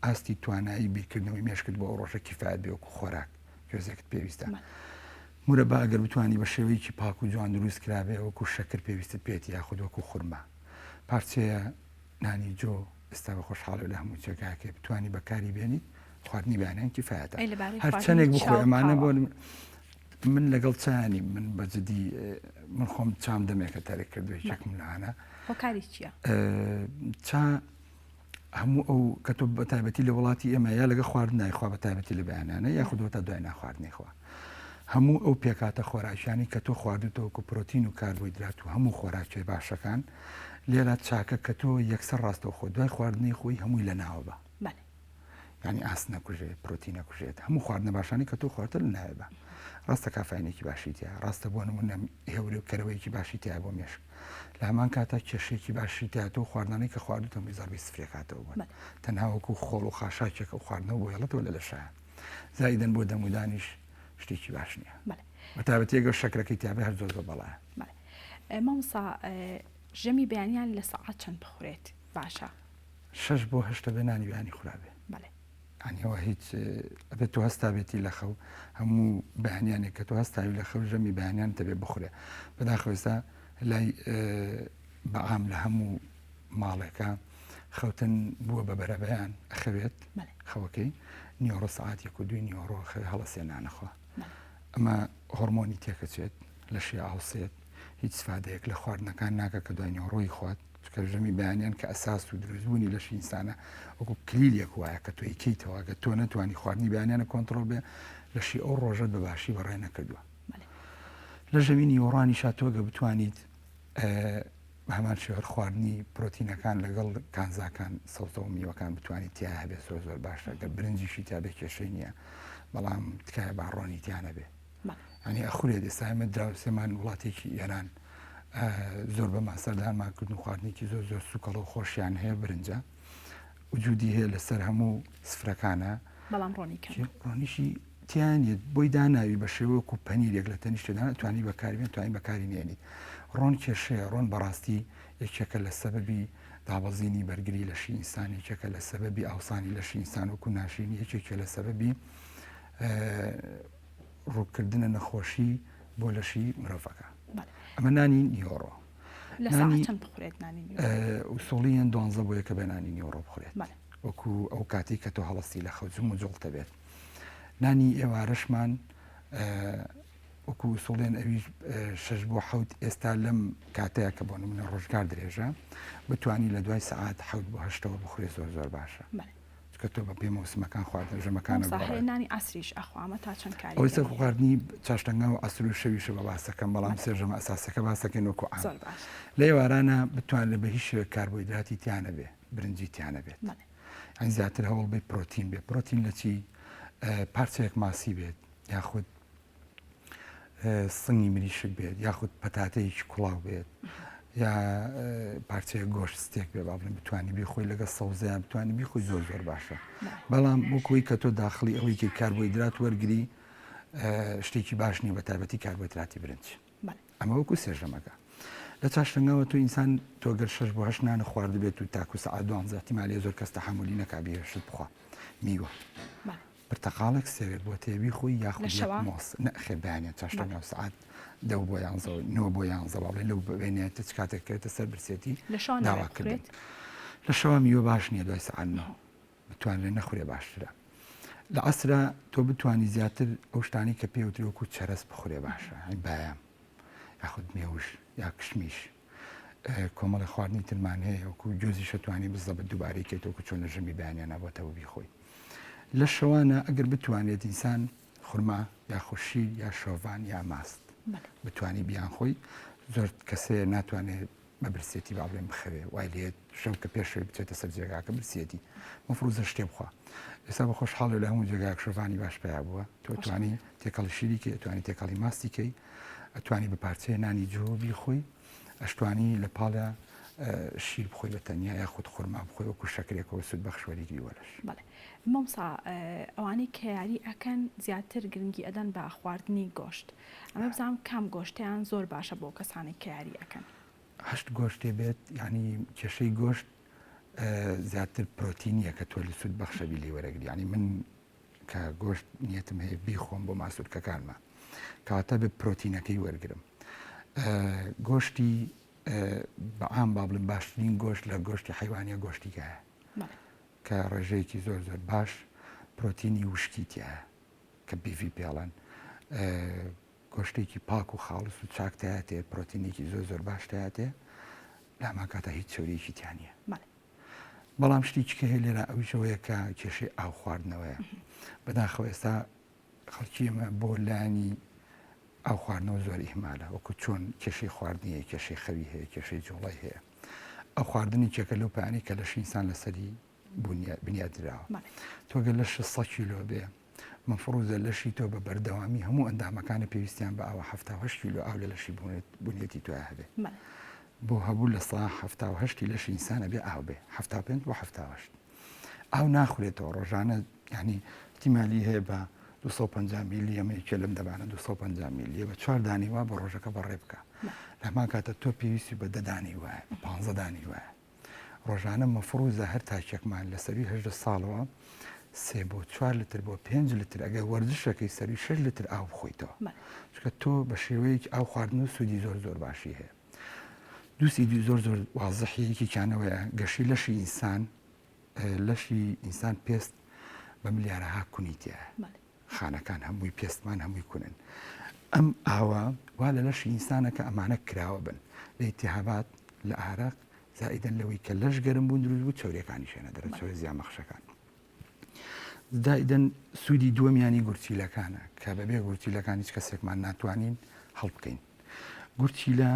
ئاستی توانایی بیرکردنەوەی مێشکرد بۆ ئەو ڕۆژە کیفایەت بێ وەکو خۆراک جۆزێکت پێویستە مورە با ئەگەر بتوانانی بە شێوەیەکی پاک و جوان دروست کرابێ وەکو شەکر پێویستت پێێتی یاخود وەکو خورما پارچەیە نانی جۆ ئێستا بە خۆشحاڵە لە هەموو جێگاکێ بتوانی بەکاری بێنیت خواردنی بەیانیان کیفایەتە هەر چەندێک بخۆ ئەمانە بۆ من لەگەڵ چانی من بەجددی من خۆم چام دەمێکە تارێک کردوی چەکم لەانە هۆکاری چییە؟ چا هەموو ئەو کە تۆ بە تایبەتی لە وڵاتی ئێمە یا لەگە خواردن نایخوا بە تایبەتی لە بەیانانە یاخودەوە دوای ناخواردنیخوا هەموو ئەو پێکاتە خۆراکیانی کە تۆ خواردوتەوەکو پرۆتین و کاربۆیدرات و هەموو خۆراکی باشەکان لێرە چاکە کە تۆ یەکسەر ڕاستەوە خۆ دوای خواردنی خۆی هەمووی لە ناوە بە ینی ئاس نەکوژێت پرۆتین نەکوژێت هەموو خواردنە باشانی کە تۆ خواردە لە ناوێ بە ڕاستە کافاینێکی باشی تیا ڕاستە بۆ نمونە هێورێ و کەرەوەیەکی باشی تیا بۆ مێشک لە هەمان کاتا کێشێکی باشی تیا تۆ خواردنەی کە خواردوتە میزاربی سفرێکاتەوە بوون تەنهاوەکو خۆڵ و خاشاکێکە و خواردنەوە بۆ هێڵەتەوە لە لەشایە زایدەن بۆ دەمودانیش شتێکی باش نییە بەتابەتێگە شەکرەکەی تیاابێ هەر زۆر بەڵایە مامۆستا ژەمی بەیانیان لە سەعات چەند بخورێت باشە 6 بۆ 8 بێنانی بیانی خورابێ ئەنیەوە هیچ ئەبێت تۆ هەستا بێتی لە خەو هەموو بەیانیانێک کە تۆ هەستاوی لە خەو ژەمی بەیانیان دەبێ بخورێ بەداخەوەستا لای بەعام لە هەموو ماڵێکە خەوتن بووە بە بەرەبەیان ئەخەوێت خەوەکەی نیۆڕە سعاتێک و دوی نیۆڕۆ خەوێ هەڵەسێنانەخوا ئەمە هۆرمۆنی تێکەچێت لە شێ ئاوسێت هیچ سفادەیەک لە خواردنەکان ناکە کە دوای نیۆڕۆی خوات کە ژەمی بەیانیان کە ئەساس و دروستبوونی لەشی ئینسانە وەکو کلیلێک وایە کە تۆ یکەیتەوە کە تۆ نەتوانی خواردنی بەیانیانە کۆنتترۆل بێ لەشی ئەو ڕۆژەت بە باشی بەڕێ نەکردووە لە ژەمی نیوەڕانی شاتۆگە بتوانیت هەمان شێوە خواردنی پرۆتینەکان لەگەڵ کانزاکان سەوزە و میوەکان بتوانیت تیا هەبێت زۆر باشە گە برنجیشی تا بێ کێشەی نییە بەڵام تکایە باڕۆنی تیانە بێ ئەنی ئەخورێت ئێستامە دراوسێمان وڵاتێکی ئێران زۆر بەمان سەردانمان کردن و خواردنێکی زۆر سوکەڵ و خۆشیان هەیە برنجە وجودی هەیە لەسەر هەموو سفرەکانە بەڵام ڕۆنیشی تیانێت بۆی داناوی بە شێوەکو پەنیرێک لە تەنیشتدان توانی بەکاربێن توانی بەکاری نێنیت ڕۆن کێشەیە ڕۆن بەڕاستی یەکێکە لە سەبەبی دابەزینی بەرگری لەشی ئینسان یەکێکە لە سەبەبی ئاوسانی لەشی ئینسان وەکو ناشرینی یەکێکە لە سەبەبی ڕووکردنە نەخۆشی بۆ لەشی مرۆڤەکە ئەمە نانی نیۆڕۆ وسۆڵیان 12 بۆ یەکە بە نانی نیۆڕۆ بخورێت وەکو ئەو کاتی کە تۆ هەڵستی لە خەوزم و جوڵتە بێت نانی ئێوارەشمان وەکو سوڵێن ئەوی 6 بۆ 7 ئێستا لەم کاتەیە کە بۆ نمونە ڕۆژگار درێژە بتانی لە دوای سەعات 7 بۆ 8ەوە بخورێت زۆر باشە کە تۆ بە پێ مەوسمەکان خواردن ژەمەکانە نانی ئاسریش ئەخوامە تا چەند کاری ئەوسەر خواردنی چاشتەنگا و ئەسر و شەویشە بە باسەکەم بەڵام سێژەمە ئەساسەکە باسەکەن وەکو لە ئێوارانە بتوان لە بە هیچ شوێ کاربۆیدراتی تیانە بێ برنجی تیانە بێت ئەین زیاتر هەوڵ بێت پرۆتین بێت پرۆتین لە چی پارچەیەک ماسی بێت یاخود سنگی مریشک بێت یاخود پەتاتەیەکی کوڵاو بێت یا پارچەیە گۆشت ستێک بێ باڵێن بتوانانی بیخۆی لەگە سەوزیان بتوانانی بیخۆی زۆر باشە بەڵام بۆکۆی کە تۆ داخلی ئەوەی کاربۆیدرات وەرگری شتێکی باش نیە بە تایبەتی کاربۆیدراتی برنج ئەمە وەکو سێژەمەکە لە چاشتەنگاوە تۆ ئینسان تۆگەر 6 بۆ 8 نانە خوارد بێت و تاکو سەعات 12 احتیمالی زۆر کەس تەحملی نەکابێ شت بخوا میوە پرتەقاڵێک سەوێت بۆ تێوی خۆی یاخود مۆس نەخێبیانێت چاشتەنگاو سەعات 10 بۆ 11 9 بۆ 11 باڵێ لەو ببێنێت چ کاتێکێتە سەر برسێتی داواکردن لە شەوا میوە باش نییە دوای سەعات 9 بتوانێت نەخورێ باشترە لە عەسرا تۆ بتوانی زیاتر ئەو شتانی کە پێوتری وەکو چەرەس بخورێ باشە بایام یاخود مێوش یا کشمیش کۆمەڵی خواردنی ترمان هەیە وەکو جۆزی شەتوانی بزە بە دووبارەی کێتەوەکو چۆن لە ژەمی بەیانیان نابۆتەوە بیخۆی لە شەوانە ئەگەر بتوانێت ئینسان خورما یا خوشی یا شۆڤان یا ماست بتوانی بیان خۆی زۆر کەسەیە ناتوانێت بە برسێتی باڵێن بخەوێ وای لێت شەو کە پێشەوەی بچێتە سەر جێگاکە برسێتی مەفروزە شتێ بخوا ئێستا بە خۆشحاڵی لە هەموو جێگاک شۆڤانی باش پیا بووە تۆ توانی تێکەڵی شیریکە توانی تێکەڵی ماستیکەی ئەتوانی بە پارچەیە نانی جۆبی خۆی ئەشتوانی لە پاڵە شیر بخۆی بە تەنیا یا خودت خورما بخۆی وەکو شەکرێکەوە سود بەخشوەریگری وەرش مامسا ئەوانەی کە یاری ئەکەن زیاتر گرنگی ئەدەن بە خواردنی گۆشت ئەمە بزانام کام گۆشتیان زۆر باشە بۆ کەسانی کە یاری ئەکەن هەشت گۆشتێ بێت ینی کێشەی گۆشت زیاتر پرۆتینیە کە تۆ لە سود بەخشەبی لێ وەرەگری ینی من کە گۆشت نیەتم هەیە بیخۆم بۆ ماسوودکەکانمە کەواتە بە پرۆتینەکەی وەرگرم گۆشتی بەعام با بڵم باشترین گۆشت لە گۆشتی حیوانیە گۆشتیکایە کە ڕێژەیەکی زۆر باش پرۆتینی وشکیتیایە کە بیفی پێڵەن گۆشتێکی پاک و خاڵس و چاکتایەتێ پرۆتینێکی زۆر باشتایەتێ لاما کاتە هیچ چۆریەکی تیانە بەڵام شتێککە هەیە لێرە ئەویشەوەیە کە کێشەی ئاو خواردنەوەیە بەداخەوە ئێستا خەڵکی ئێمە بۆ لانی ئاو خواردنەوە زۆر ئیهمالە وەکو چۆن کێشەی خواردنیە کێشەی خەوی هەیە کێشەی جوڵی هەیە ئەو خواردنی چێکە لەو پایانی کە لەش ئینسان لەسەری بنیادراوە تۆگە لە 600 کیلۆ بێ مەفروزە لەشی تۆ بە بەردەوامی هەموو ئەندامەکانی پێویستیان بە ئەوە 7 کیلۆ ئاو لە لەشی بنیەتی توە هەبێ بۆ هەبوو لە 1970 لەشی ئینسانە بێ ئاو بێ 75 بۆ 78 ئاو ناخورێتەوە ڕۆژانە ینی احتیمالی هەیە بە 250 میلی ئەمەیەکێ لەم دەبانە 250 میلیە بە 4 دانی وا بە ڕۆژەکە بەڕێ بکە لەمان کاتە تۆ پێویستی بە 10 دانی وایە 15 دانی وایە ڕۆژانە مەفروزە هەر تاکێکمان لە سەروی 18 ساڵەوە 3 بۆ 4 لتر بۆ 5 لتر ئەگەر وەرزشەکەی سەروی 6 لتر ئاو بخۆیتەوە چکە تۆ بە شێوەیەکی ئاو خواردن و سوودی زۆر باشی هەیە دووسیدی زۆر وازەحیەکی کانەوەیە گەشی لەشی ئینسان پێست بە ملیارەها کونیتیە خانەکان هەمووی پێستمان هەمووی کونن ئەم ئاوە وا لە لەشی ئینسانەکە ئەمانە کراوە بن لە ئیتیهابات لە ئارەق زائیدەن لەوەی کە لەش گەرم بوون دروست بوو چۆریەکانی شوێنە دەرە چۆرە زیان مەخشەکان زائیدەن سوودی دووەمیانی گورچیلەکانە کە بەبێ گورچیلەکان هیچ کەسێکمان ناتوانین هەڵبکەین. گورچیلە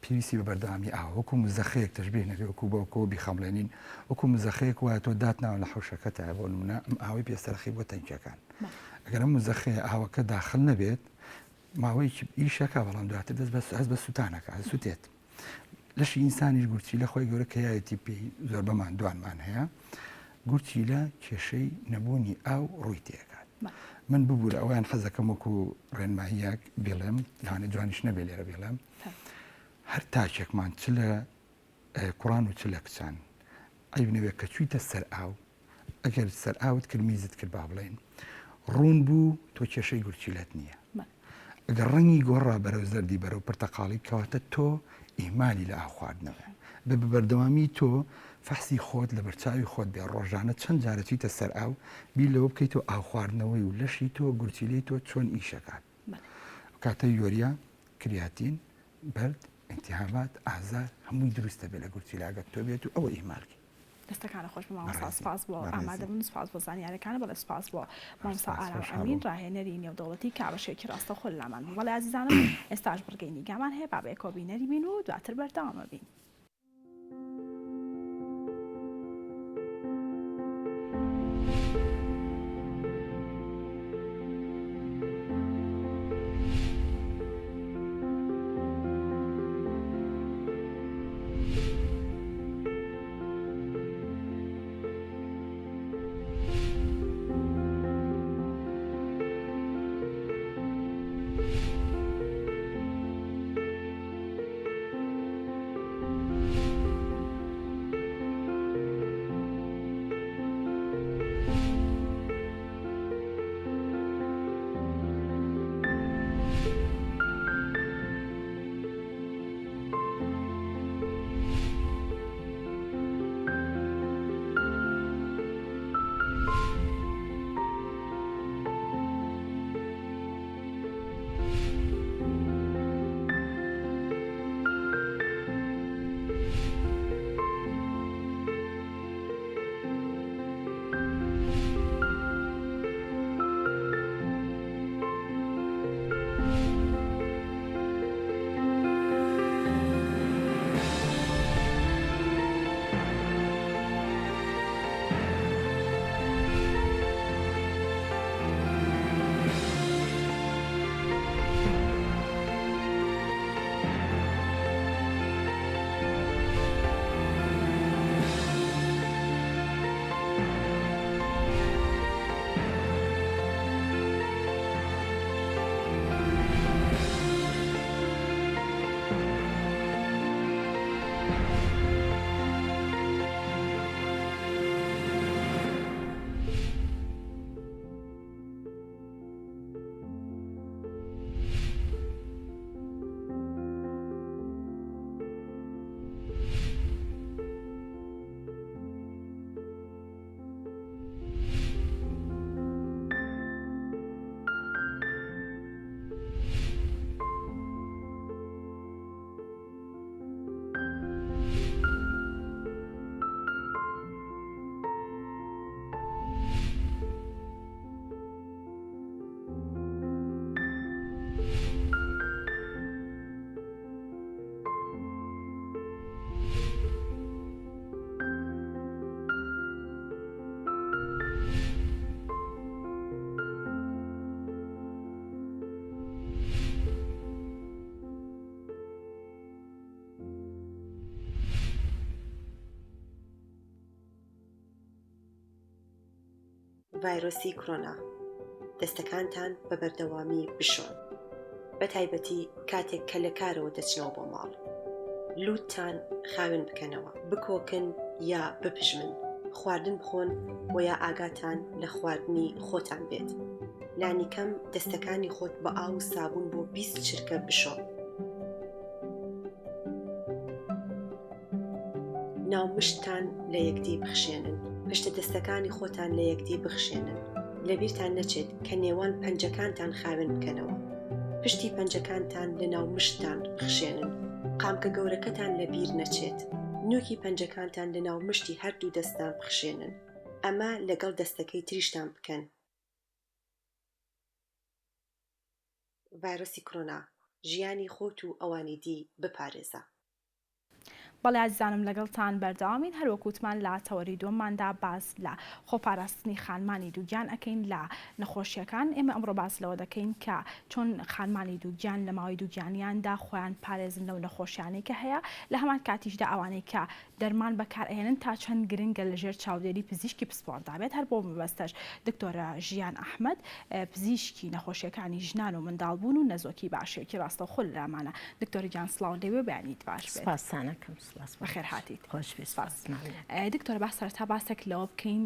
پێویستی بە بەردەوامی ئاوە وەکو مزەخەیەک تەشبیه نەکرێت وەکو بۆکۆ بیخەمڵێنین وەکو مزەخەیەک وایە تۆ داتناوە لە حەوشەکەتە بۆ نمونە ئەم ئاوەی پێسەرخی بۆ تەنکیەکان ئەگەر ئەم مزەخەیە ئاوەکە داخل نەبێت ماوەیەکی ئیشەکە بەڵام دواتر دەست بە سوتانەکە سوتێت. لەشی ئینسانیش گورچیلە خۆی گەورە کەیایەتی پێی زۆر بەمان دوانمان هەیە گورچیلە کێشەی نەبوونی ئاو ڕووی تێکات. من ببوورە ئەویان حەزەکەم وەکو ڕێنماییەک بێڵێم لەوانێ جوانیش نەبێ لێرە بێڵێم هەر تاچێکمان چ لە کوڕان و چ لە کچان ئەیبنەوێت کە چوویتە سەر ئاو ئەگەر سەر ئاوت کرد میزت کرد با بڵێن ڕوون بوو تۆ کێشەی گورچیلەت نییە. ئەگەر ڕەنگی گۆڕا بەرەو زەردی بەرەو پرتەقاڵی کەواتە تۆ ئیمالی لە ئاو خواردنەوە بە بەردەوامی تۆ فەحسی خۆت لە بەرچاوی خۆت بێ ڕۆژانە چەند جارە چیتە سەر ئاو بیر لەوە بکەیت و ئاو خواردنەوەی و لەشی تۆ گورچیلەی تۆ چۆن ئیشەکات کاتە یۆریا کریاتین بەرد ئەلتیهابات ئازار هەمووی دروستە بێ لە گورچیلاگەت تۆ بێت و ئەوە ئیمالکی دەستەکانە خۆش بماوەسا سپاس بۆ ئامادەبوون سپاس بۆ زانیاریەکانە بەڵێ سپاس بۆ مامۆستا ئارام ئەمین ڕاهێنەری نێودەوڵەتی کاوەشێکی ڕاستە خۆل لامان وەڵێ عزیزانم ئێستاش بڕگەی نیگامان هەیە با بە کۆبینەری بین و دواتر بەردەوامە بین. ڤایرۆسی کۆرۆنا دەستەکانتان بە بەردەوامی بشۆن بە تایبەتی کاتێک کە لە کارەوە دەچنەوە بۆ ماڵ لووتتان خاوێن بکەنەوە بکۆکن یا بپژمن خواردن بخۆن و یا ئاگاتان لە خواردنی خۆتان بێت لانیکەم دەستەکانی خۆت بە ئاو و سابوون بۆ 20 چرکە بشۆن ناومشتتان لە یەکدی بخشێنن پشتە دەستەکانی خۆتان لە یەکدی بخشێنن لەبیرتان نەچێت کە نێوان پەنجەکانتان خاوێن بکەنەوە پشتی پەنجەکانتان لە ناومشتتان بخشێنن قامکە گەورەکەتان لە بیر نەچێت نوکی پەنجەکانتان لە ناومشتی هەردوو دەستان بخشێنن ئەمە لەگەڵ دەستەکەی تریشتان بکەن. ڤایرۆسی کۆرۆنا ژیانی خۆت و ئەوانی دی بپارێزە. بەڵێ عزیزانم لەگەڵتان بەردەوامین هەروەکوتمان لە تەوەری دووەمماندا باس لە خۆپاراستنی خانمانی دووگیان ئەەکەین لە نەخۆشیەکان. ئێمە ئەمڕۆ باس لەوە دەکەین کە چۆن خانمانی دووگیان لە ماوەی دووگیانیاندا خۆیان پارێزن لەو نەخۆشیانەی کە هەیە، لە هەمان کاتیشدا ئەوانەی کە دەرمان بەکارهێنن تا چەند گرنگە لەژێر چاودێری پزیشکی پسپۆردا بێت. هەر بۆ مەبەستەش دکتۆرە ژیان ئەحمەد پزیشکی نەخۆشیەکانی ژنان و منداڵبوون و نەزۆکی باشێکی ڕاستەوخۆ لەمانە. دکتۆری گیان سڵاو دەوێ بەیانیت باش بێت. بەخێر هاتیت. دکتۆر باس سەرەتا باسێک لەوە بکەین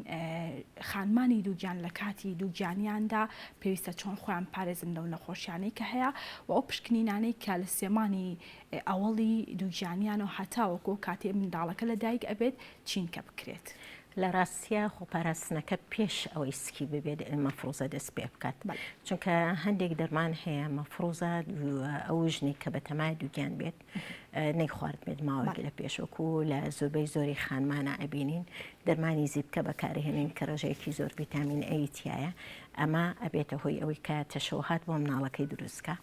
خانمانی دووگیان لە کاتی دووگیانیاندا پێویستە چۆن خۆیان پارێزن لەو نەخۆشیانەی کە هەیە و ئەو پشکنینانەی کە لە سێمانی ئەوڵی دووگیانیان و هەتاوەکۆ کاتێ منداڵەکە لە دایک ئەبێت چین کە بکرێت. لە ڕاستیە خۆپاراستنەکە پێش ئەوەی سکی ببێت مەفرۆزە دەست پێ بکات، چونکە هەندێک دەرمان هەیە مەفرۆزە ئەو ژنی کە بە تەمای دووگیان بێت نەی خوارد بێت ماوەی لە پێشوەکو لە زۆربەی زۆری خانمانە ئەبینین دەرمانی زیبکە بەکارهێنین کە ڕێژەیەکی زۆر ڤیتامین ئەی تایە، ئەمە ئەبێتە هۆی ئەوەی کە تەشەوهات بۆ مناڵەکەی دروستکە.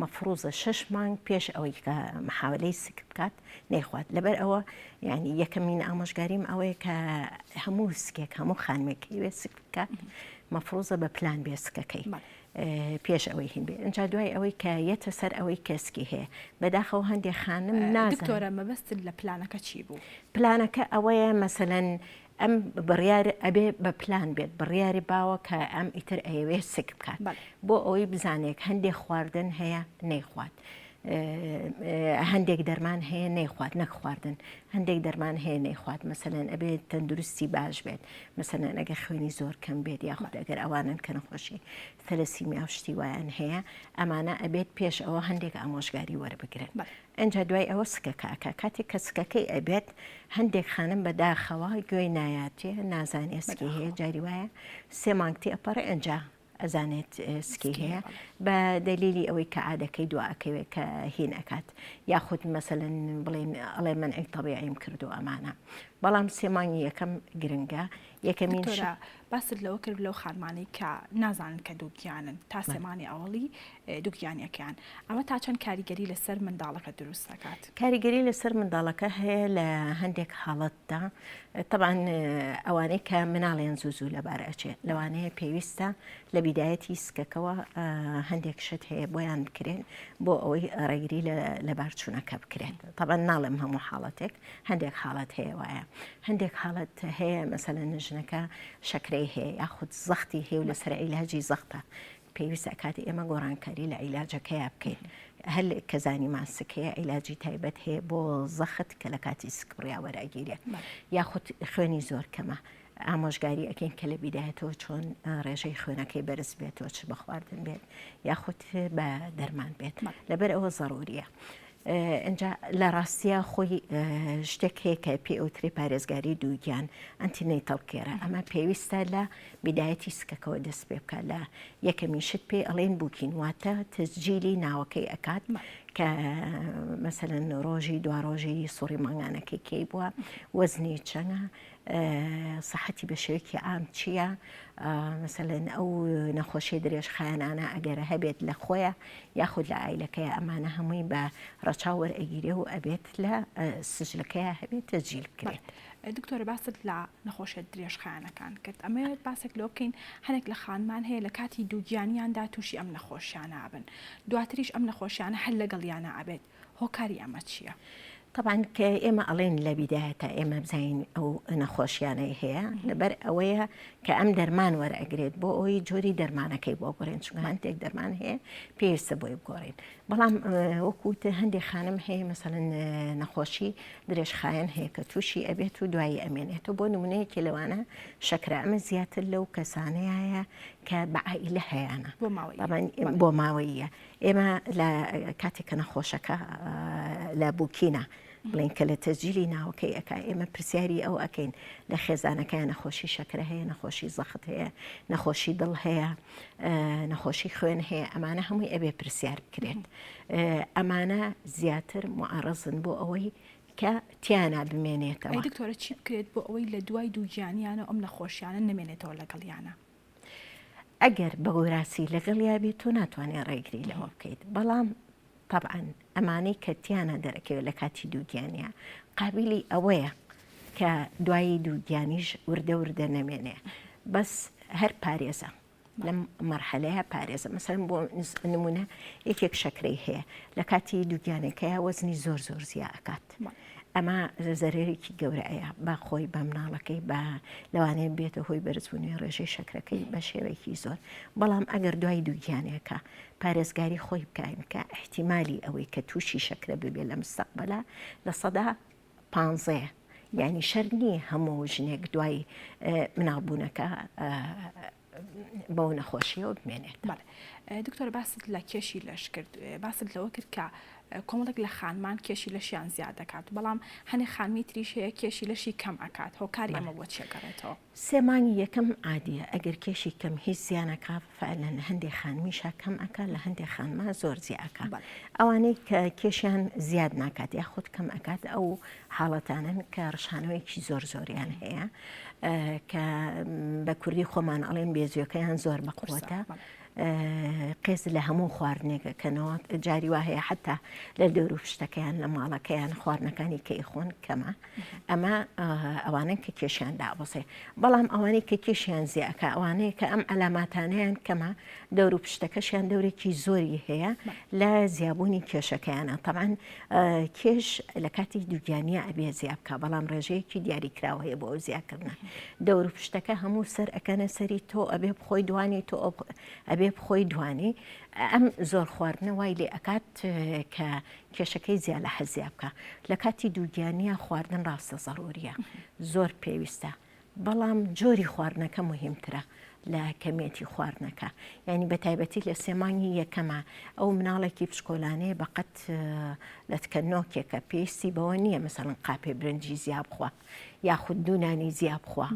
مەفرۆزە 6 مانگ پێش ئەوەی کە محاولەی سک بکات نەیخوات. لەبەر ئەوە یعنی یەکەمین ئامۆژگاریم ئەوەیە کە هەموو سکێک هەموو خانمێکی وێ سک بکات مەفرۆزە بە پلان بێ سکەکەی پێش ئەوەی هین بێ. ئەجا دوای ئەوەی کە یەتە سەر ئەوەی کەسکی هەیە بەداخەوە هەندێک خانم نازانن. دکتۆرە مەبەستت لە پلانەکە چی بوو؟ پلانەکە ئەوەیە مەسەلەن ئەم بڕیار ئەبێ بە پلان بێت، بڕیاری باوە کە ئەم ئیتر ئەیەوێ سک بکات بۆ ئەوەی بزانێک هەندێک خواردن هەیە نەیخوات، هەندێک دەرمان هەیە نەیخوات نەک خواردن، هەندێک دەرمان هەیە نەیخوات مەسەلەن ئەبێت تەندروستی باش بێت، مەسەلەن ئەگەر خوێنی زۆر کەم بێت یاخود ئەگەر ئەوانن کە نەخۆشی تەلەسیمیا و شتی وایان هەیە ئەمانە ئەبێت پێش ئەوە هەندێک ئامۆژگاری وەربگرن. ئەنجا دوای ئەوە سکەکاکە کاتێک کە سکەکەی ئەبێت هەندێک خانم بەداخەوە گوێی نایاتێ نازانێ سکی هەیە جاری وایە 3 مانگتی ئەپەڕێ ئەنجا ئەزانێت سکی هەیە بە دلیلی ئەوەی کە عادەکەی دواکەوێت کە هین ئەکات یاخود مەسەلەن بڵێن ئەڵێ من ئەی تەبیعیم کردو ئەمانە. بەڵام 3 مانگی یەکەم گرنگە. یەکەمین باست لەوە کرد لەو خانمانی کە نازانن کە دووگیانن تا سێمانی ئەوڵی دووگیانیەکەیان، ئەمە تا چەند کاریگەری لەسەر منداڵەکە دروست دەکات؟ کاریگەری لەسەر منداڵەکە هەیە لە هەندێک حاڵەتدا طبعاً ئەوانەی کە مناڵیان زوو لەبار ئەچێت لەوانەیە پێویستە لە بیدایەتی سکەکەوە هەندێک شت هەیە بۆیان بکرێن بۆ ئەوەی ڕێگری لە بارچوونەکە بکرێت. طبعاً ناڵێم هەموو حاڵەتێک هەندێک حاڵەت هەیە وایە، هەندێک حاڵەت هەیە مەسەلەن ژنەکە شەکرەی هەیە یاخود زەختی هەیە و لەسەر عیلاجی زەختە پێویستە کاتی ئێمە گۆڕانکاری لە عیلاجەکەیە بکەین. هەل کە زانیمان سکەیە عیلاجی تایبەت هەیە بۆ زەخت کە لە کاتی سک بڕیاوەراگیرێ یاخود خوێنی زۆر کەمە ئامۆژگاری ئەکەین کە لە بیدایەتەوە چۆن ڕێژەی خوێنەکەی بەرز بێتەوە چ بە خواردن بێت یاخود بە دەرمان بێت، لەبەر ئەوە زەڕوریە. ئەنجا لە ڕاستیە خۆی شتێک هەیە کە پێ ئەوترێ پارێزگاری دووگیان ئەنتینەیتەڵ کێرە، ئەمە پێویستە لە بیدایەتی سکەکەەوە دەست پێ بکات. لە یەکەمی شت پێ ئەڵێن بووکین واتە تەسجیلی ناوەکەی ئەکات کە مەسەلەن ڕۆژی دوا ڕۆژی سوڕی مانگانەکەی کەی بووە، وەزنی چەنە، سەحەتی بە شێوەیەکی ئام چییە، مەسەلەن ئەو نەخۆشی درێژ خایانانە ئەگەرە هەبێت لە خۆیە یاخود لە ئایلەکەیە ئەمانە هەمووی بە ڕەچاو وەرئەگیرێ و ئەبێت لە سژلەکەیە هەبێت تەسجیل بکرێت. دکتۆرە باست لە نەخۆشیێت درێژ خایانەکان کرد، ئەمەوێت باسێک لەوە بکەین هەنێک لە خانمان هەیە لە کاتی دووگیانیاندا تووشی ئەم نەخۆشیانە بن، دواتریش ئەم نەخۆشیانە هەل لەگەڵیانە ئەبێت، هۆکاری ئەمە چییە؟ طبعاً کە ئێمە ئەڵێن لە بیدایەتە ئێمە بزین ئەو نەخۆشیانەی هەیە لەبەر ئەوەیە کە ئەم دەرمان وەرئەگرێت بۆ ئەوەی جۆری دەرمانەکەی بۆ گۆڕێن، چونکە هەندێک دەرمان هەیە پێویستە بۆی بگۆڕین. بەڵام وەکوتە هەندێک خانم هەیە مەسەلەن نەخۆشی درێژخایەن هەیە کە تووشی ئەبێت و دوایی ئەمێنێت و بۆ نمونەیەکی لەوانە شەکرە ئەمە زیاتر لەو کەسانەیە کە بە عائیلە هەیەە بۆ ماوەیە. ئێمە لە کاتێک کە نەخۆشەکە لە بووکینە بڵین کە لە تەسجیلی ناوەکەی ئەکا ئێمە پرسیاری ئەو ئەکەین لە خێزانەکەیان نەخۆشی شەکرە هەیە، نەخۆشی زەخت هەیە، نەخۆشی دڵ هەیە، نەخۆشی خوێن هەیە، ئەمانە هەمووی ئەبێ پرسیار بکرێت. ئەمانە زیاتر معارەزن بۆ ئەوەی کە تیانە بمێنێتەوە. دکتۆرە چی بکرێت بۆ ئەوەی لە دوای دووگیانیانە ئەم نەخۆشیانە نمێنێتەوە لەگەڵیانە؟ ئەگەر بە وراسی لەگەڵ یابێت تۆ ناتوانێت ڕێگری لەوە بکەیت، بەڵام طبعا ئەمانەی کە تیانە دەرەکەوێت لە کاتی دووگیانە قابلی ئەوەیە کە دوایی دووگیانیش وردە نەمێنێ بەس هەر پارێزە لەم مەرحەلەیە پارێزە مەسەڵەن بۆ نمونە یەکێک شەکرەی هەیە لە کاتی دووگیانەکەیە وەزنی زۆر زیاد ئەکات ئەمە زەرێکی گەورەیە با خۆی بە مناڵەکەی بە لەوانەیە بێتە هۆی بەرزبوونی ڕێژەی شەکرەکەی بە شێوەیەکی زۆر بەڵام ئەگەر دوای دووگیانەکە پارێزگاری خۆی بکاین کە احتیمالی ئەوەی کە تووشی شەکرە ببێ لە مستەقبەلە لە سەدا 15 یعنی شەر نییە هەموو ژنێک دوای مناڵبوونەکە بەو نەخۆشیەوە بمێنێت. دکتۆر باست لە کێشی لەش کرد باست لەوە کرد کە کۆمەڵێک لە خانمان کێشی لەشیان زیاد دەکات بەڵام هەنێ خانمی تریش هەیە کێشی لەشی کەم ئەکات هۆکاری ئەمە بۆ چێگەڕێتەوە. 3 مانگی یەکەم عادیە ئەگەر کێشی کەم هیچ زیانەکە فعلەن هەندێک خانمیشە کەم ئەکە لە هەندێک خانما زۆر زیاکە ئەوانەی کە کێشیان زیاد ناکات یا خودت کەم ئەکات ئەو حاڵەتانن کە ڕشانەوەیکی زۆریان هەیە کە بە کوردی خۆمان ئەڵێن بێزیۆکەیان زۆر بەقوتە قێز لە هەموو خواردنێکەکەنەوە جاری وا هەیە حتا لە دەور و پشتەکەیان لە ماڵەکەیان خواردنەکانی کە ئیخۆن کەمە ئەمە ئەوانن کە کێشیان دابەسێ بەڵام ئەوانەی کە کێشیان زیاکە ئەوانەیە کە ئەم ئەلاماتانیان کەمە دەور و پشتەکەشیان دەورێکی زۆری هەیە لە زیابوونی کێشەکەیانە طبعاً کێش لە کاتی دووگیانیە ئەبێ زیاب بکە بەڵام ڕێژەیەکی دیاریکراوە هەیە بۆ ئەو زیادکردنە دەور و پشتەکە هەموو سەر ئەکەنە سەری تۆ ئەبێ بخۆی دوانی تۆ ئەبێ بخۆی دوانی ئەم زۆر خواردنە وای لێ ئەکات کە کێشەکەی زیاد لە حەزیاب بکە لە کاتی دووگیانیە خواردن ڕاستە زەڕوریە زۆر پێویستە بەڵام جۆری خواردنەکە مهمترە لە کەمیەتی خواردنەکە یعنی بە تایبەتی لە 3 مانگی یەکەمە ئەو مناڵێکی پشکۆلانەیە بەقەت لە تکەنۆکێکە پێویستی بەوە نییە مەسەڵەن قاپێ برنجی زیاد بخوا یاخود دوونانی زیاد بخوا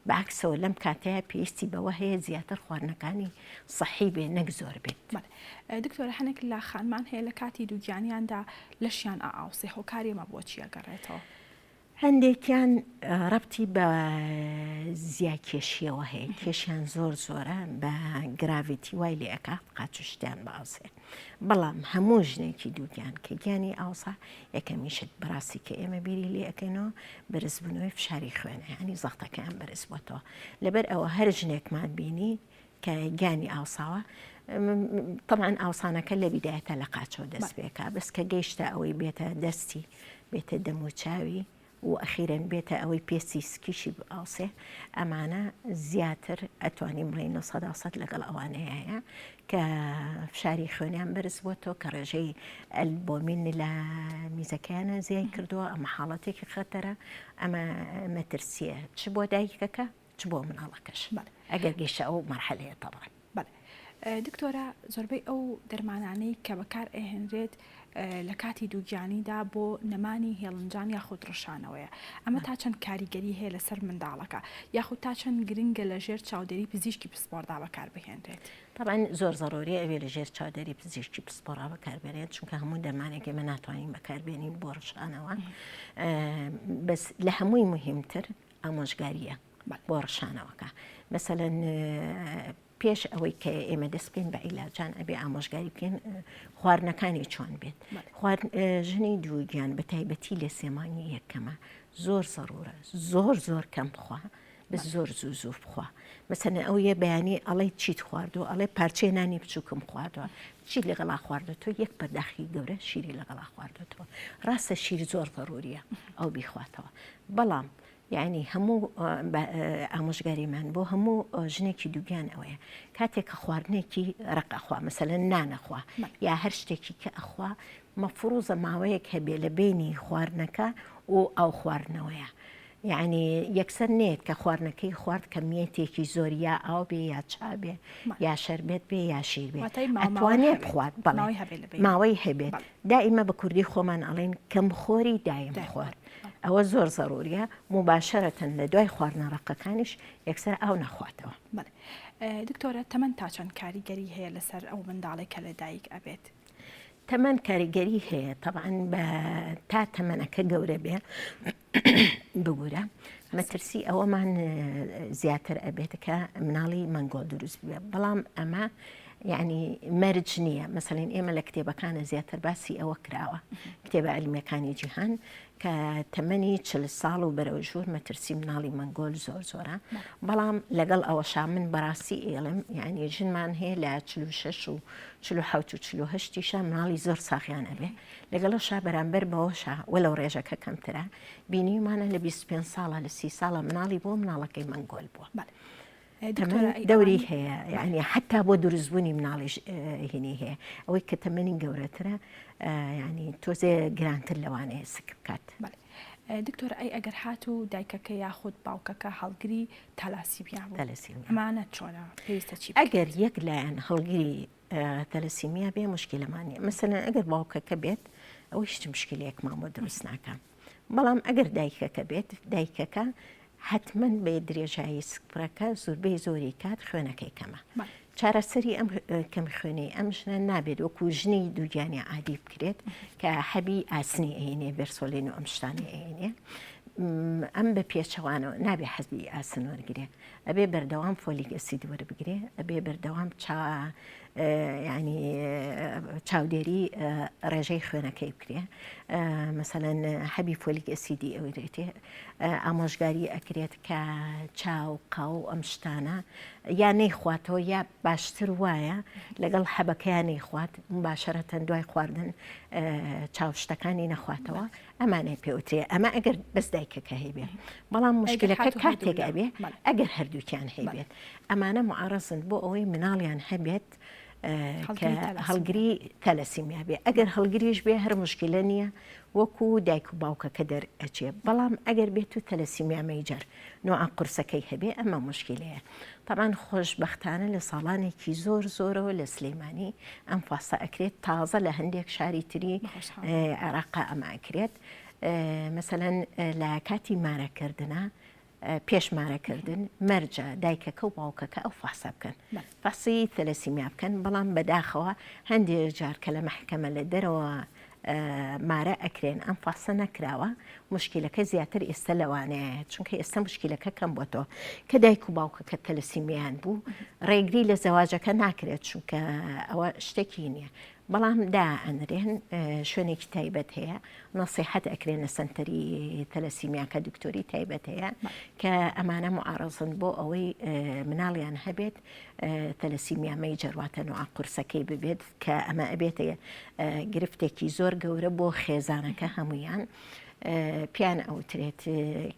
بەعکسەوە لەم کاتەیە پێویستی بەوە هەیە زیاتر خواردنەکانی سەحی بێ نەک زۆر بێت. دکتۆرە هەنێک لە خانمان هەیە لە کاتی دووگیانیاندا لەشیان ئاوسێ هۆکاری ئەمە بۆ چیە گەڕێتەوە؟ هەندێکیان ڕەبتی بە زیاکێشیەوە هەیە کێشیان زۆرە بە گراڤیتی وای لێ ئەکات قاچشتیان بەئاسێ بەڵام هەموو ژنێکی دووگیان کە گیانی ئاوسا یەکەمیشت بەڕاستی کە ئێمە بیری لێ ئەەکەینەوە بەرزبوونەوەی فشاری خوێنە ینی زەختەکەیان بەرز بۆتەوە لەبەر ئەوە هەر ژنێکمان بینی کە گیانی ئاوساوە طبعاً ئاوسانەکە لە بیدایەتە لە قاچەوە دەست پێکا بەس کە گەیشتە ئەوەی بێتە دەستی بێتە دەموچاوی و ئەخیرەن بێتە ئەوەی پێسی سکیشی ئاوسێ ئەمانە زیاتر ئەتوانین بڵێن 100% لەگەڵ ئەوانەیە هەیە کە فشاری خوێنیان بەرز بۆتەوە کە ڕێژەی ئەلبۆمین لە میزەکەیانە زیای کردووە ئەمە حاڵەتێکی خەتەرە ئەمە مەترسیە چ بۆ دایکەکە چ بۆ مناڵەکەش ئەگەر گەیشتە ئەو مەرحەلەیە تەبڕن. دکتۆرە زۆربەی ئەو دەرمانانەی کە بەکار ئەهێنرێت لە کاتی دووگیانیدا بۆ نەمانی هێڵنجان یاخود ڕشانەوەیە ئەمە تا چەند کاریگەری هەیە لەسەر منداڵەکە یاخود تا چەند گرنگە لە ژێر چاودێری پزیشکی پسپۆردا بەکار بهێنرێت؟ طبعاً زۆر زەڕۆریە ئەوێ لە ژێر چاودێری پزیشکی پسپۆرا بەکاربێنێت چونکە هەموو دەرمانێکی ئێمە ناتوانین بەکاربێنین بۆ ڕشانەوە بەس لە هەمووی مهمتر ئامۆژگاریە بۆ ڕشانەوەکە مەسەلەن پێش ئەوەی کە ئێمە دەست بین بە عیلاجان ئەبێ ئامۆژگاری بکەین خواردنەکانی چۆن بێت ژنی دووگیان بە تایبەتی لە 3 مانگی یەکەمە زۆر زەڕورە زۆر کەم بخوا بە زۆر زوو بخوا مەسەلەن ئەو یە بەیانی ئەڵێ چیت خواردووە ئەڵێ پارچەی نانی بچووکم خواردووە چی لەگەڵا خواردەوە یەک پەرداخی گەورە شیری لەگەڵا خواردەوە ڕاستە شیر زۆر ضرورە ئەو بیخواتەوە بەڵام یعنی هەموو ئامۆژگاریمان بۆ هەموو ژنێکی دووگیان ئەوەیە کاتێک کە خواردنێکی ڕقەخوا مەسەلەن نانەخوا یا هەر شتێکی کە ئەخوا مەفروزە ماوەیەک هەبێ لە بینی خواردنەکە و ئەو خواردنەوەیە یعنی یەکسەر نێت کە خواردنەکەی خوارد کەمیەتێکی زۆر یا ئاو بێ یا چا بێ یا شەربێت بێ یا شیر بێ ئەتوانێت بخوات ماوەی هەبێت دائیمە بە کوردی خۆمان ئەڵێن کەمخۆری دایم خوارد ئەوە زۆر زەڕوریە مباشەرەتەن لە دوای خواردنە ڕقەکانیش یەکسەر ئەو نەخواتەوە. دکتۆرە تەمەەن تا چەند کاریگەری هەیە لەسەر ئەو منداڵێک کە لە دایک ئەبێت؟ تەمەەن کاریگەری هەیە طبعاً بە تا تەمەنەکە گەورە بێ بگورە مەترسی ئەوەمان زیاتر ئەبێت کە مناڵی مەنگۆ دروست بێ بەڵام ئەمە يعني مەرج نییە مەسەڵەن ئێمە لە کتێبەکانە زیاتر باسی ئەوە کراوە کتێبە عیلمیەکانی جیهان کە تەمەنی 40 ساڵ و بەرەو ژوور مەترسی مناڵی مەنگۆل زۆرە بەڵام لەگەڵ ئەوەشا من بەڕاستی ئێڵم یعنی ژنمان هەیە لە 46 و 47 و 48 مناڵی زۆر ساغیان ئەبێ لەگەڵەشا بەرامبەر بەوەشا وەلەو ڕێژەکە کەمترە بینیمانە لە 25 ساڵە لە 30 ساڵە مناڵی بۆ مناڵەکەی مەنگۆل بووە. دەوری هەیە یعنی حتا بۆ دروستبوونی مناڵیش هینی هەیە ئەوەی کە تەمەنی گەورەترە ینی تۆزێ گرانتر لەوانەیە سک بکات. دکتۆر ئەی ئەگەر هات و دایکەکە یاخود باوکەکە هەڵگری تەلاسیمیا بوو ئەمانە چۆنە پێویستە چی ئەگەر یەک لایەن هەڵگری تەلەسیمیا بێ مشکلەمانە مەسەلەن ئەگەر باوکەکە بێت ئەوەی هیچ مشکلەیەک مامۆ دروست ناکەم بەڵام ئەگەر دایکەکە بێت دایکەکە حتمما بێ درێژایی سپرەکە زۆربەی زۆری کات خوێنەکەی کەمە چارەسەری ئەم کەم خوێنەی ئەم ژنە نابێت وەکو ژنی دووگیانی عادی بکرێت کە حەبی ئاسنی ئەینێ بێرسۆلین و ئەم شتانی ئەینێ ئەم بە پێچەوانەوە نابێ حەزبی ئاسن وەرگێ ئەبێ بەردەوام فۆلیک ئەسید وەربگرێ ئەبێ بەردەوام ینی چاودێری ڕێژەی خوێنەکەی بکرێ مەسەلەن حەبی فۆلیک ئەسیدی ئەوێتێ ئامۆژگاری ئەکرێت کە چاو قاو ئەم شتانە یا نەیخواتەوە یا باشتر وایە لەگەڵ حەبەکەیان نەیخوات مباشەرەتەن دوای خواردن چاوشتەکانی نەخواتەوە ئەمانەی پێوترێ ئەمە ئەگەر بەس دایکەکە هەیبێت بەڵام مشکلەکە کاتێک ئەبێ ئەگەر هەردووکیان هەیبێت ئەمانە معارەزن بۆ ئەوەی مناڵیان هەبێت هەڵگری تەلەسیمیا بێ ئەگەر هەڵگریش بێ هەر مشکلە نییە وەکو دایک و باوکەکە دەرئەچێ بەڵام ئەگەر بێت و تەلەسیمیا مەیجەر نوع قورسەکەی هەبێ ئەمە مشکلەیە طبعاً خۆشبەختانە لە ساڵانێکی زۆرەوە لە سلەیمانی ئەم فاسە ئەکرێت تازە لە هەندێک شاری تری عێراقا ئەمە ئەکرێت مەسەلەن لە کاتی مارەکردنە پێش مارەکردن مەرجە دایکەکە و باوکەکە ئەو فاسە بکەن فاسی تەلەسیمیا بکەن بەڵام بەداخەوە هەندێک جار کە لە مەحکەمە لە دەرەوە مارە ئەکرێن ئەم فاسە نەکراوە مشکلەکە زیاتر ئێستا لەوانەیە چونکە ئێستا مشکلەکە کەم بۆتەوە کە دایک و باوکەکە تەلەسیمیان بوو ڕێگری لە زەواجەکە ناکرێت چونکە ئەوە شتێکی نییە بەڵام دا ئەنرێن شوێنێکی تایبەت هەیە نەسیحەت ئەکرێن لە سنتەری تەلەسیمیاکە دکتۆری تایبەت هەیە کە ئەمانە معارەزن بۆ ئەوەی مناڵیان هەبێت تەلەسیمیا مەیجەر نوع قورسەکەی ببێت کە ئەمە ئەبێتە گرفتێکی زۆر گەورە بۆ خێزانەکە هەمویان پیان ئەوترێت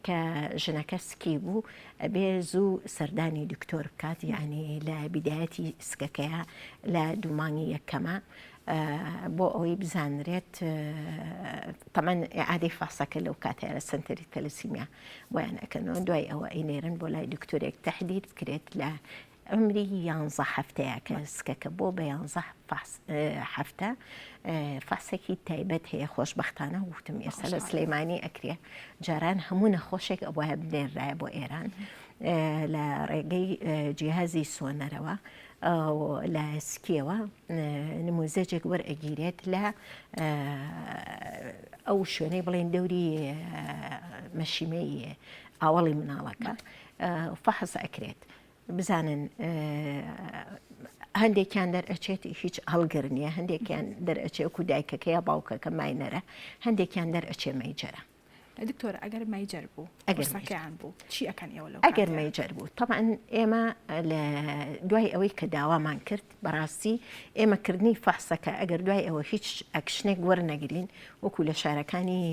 کە ژنەکە سکی بوو ئەبێ زوو سەردانی دکتۆر بکات یعنی لە بیدایەتی سکەکەیە لە دوومانی یەکەمە بۆ ئەوەی بزانرێت تەمەەن عادەی فاسەکە لەو کاتەیە لە سنتەری تەلەسیمیا بۆیان ئەکەنەوە دوای ئەوە ئەینێرن بۆ لای دکتۆرێک تەحدید بکرێت لە ئەمری 11 هەفتەیە کە سکەکە بۆ بە 11 هەفتە فاسێکی تایبەت هەیە خۆشبەختانە وتم ئێستا لە سلەیمانی ئەکرێ جاران هەموو نەخۆشێک ئەوە بنێرایە بۆ ئێران لە ڕێگەی جیهازی سۆنەرەوە لە سکیەوە نموزەجێک وەرئەگیرێت لە ئەو شوێنەی بڵێن دەوری مەشیمەی ئاوەڵی مناڵەکە فەحز ئەکرێت بزانن هەندێکیان دەرئەچێت هیچ هەڵگر نییە هەندێکیان دەرئەچێ وەکو دایکەکە یا باوکەکە ماینەرە هەندێکیان دەرئەچێ مەیجەرە دکتۆر ئەگەر مەیجەر بوو قورسەکەیان بوو چی ئەکەن ئێوە لەو ئەگەر مەیجەر بوو طبعاً ئێمە لە دوای ئەوەی کە داوامان کرد بەڕاستی ئێمەکردنی فەحسەکە ئەگەر دوای ئەوە هیچ ئەکشنێک وەرنەگرین وەکو لە شارەکانی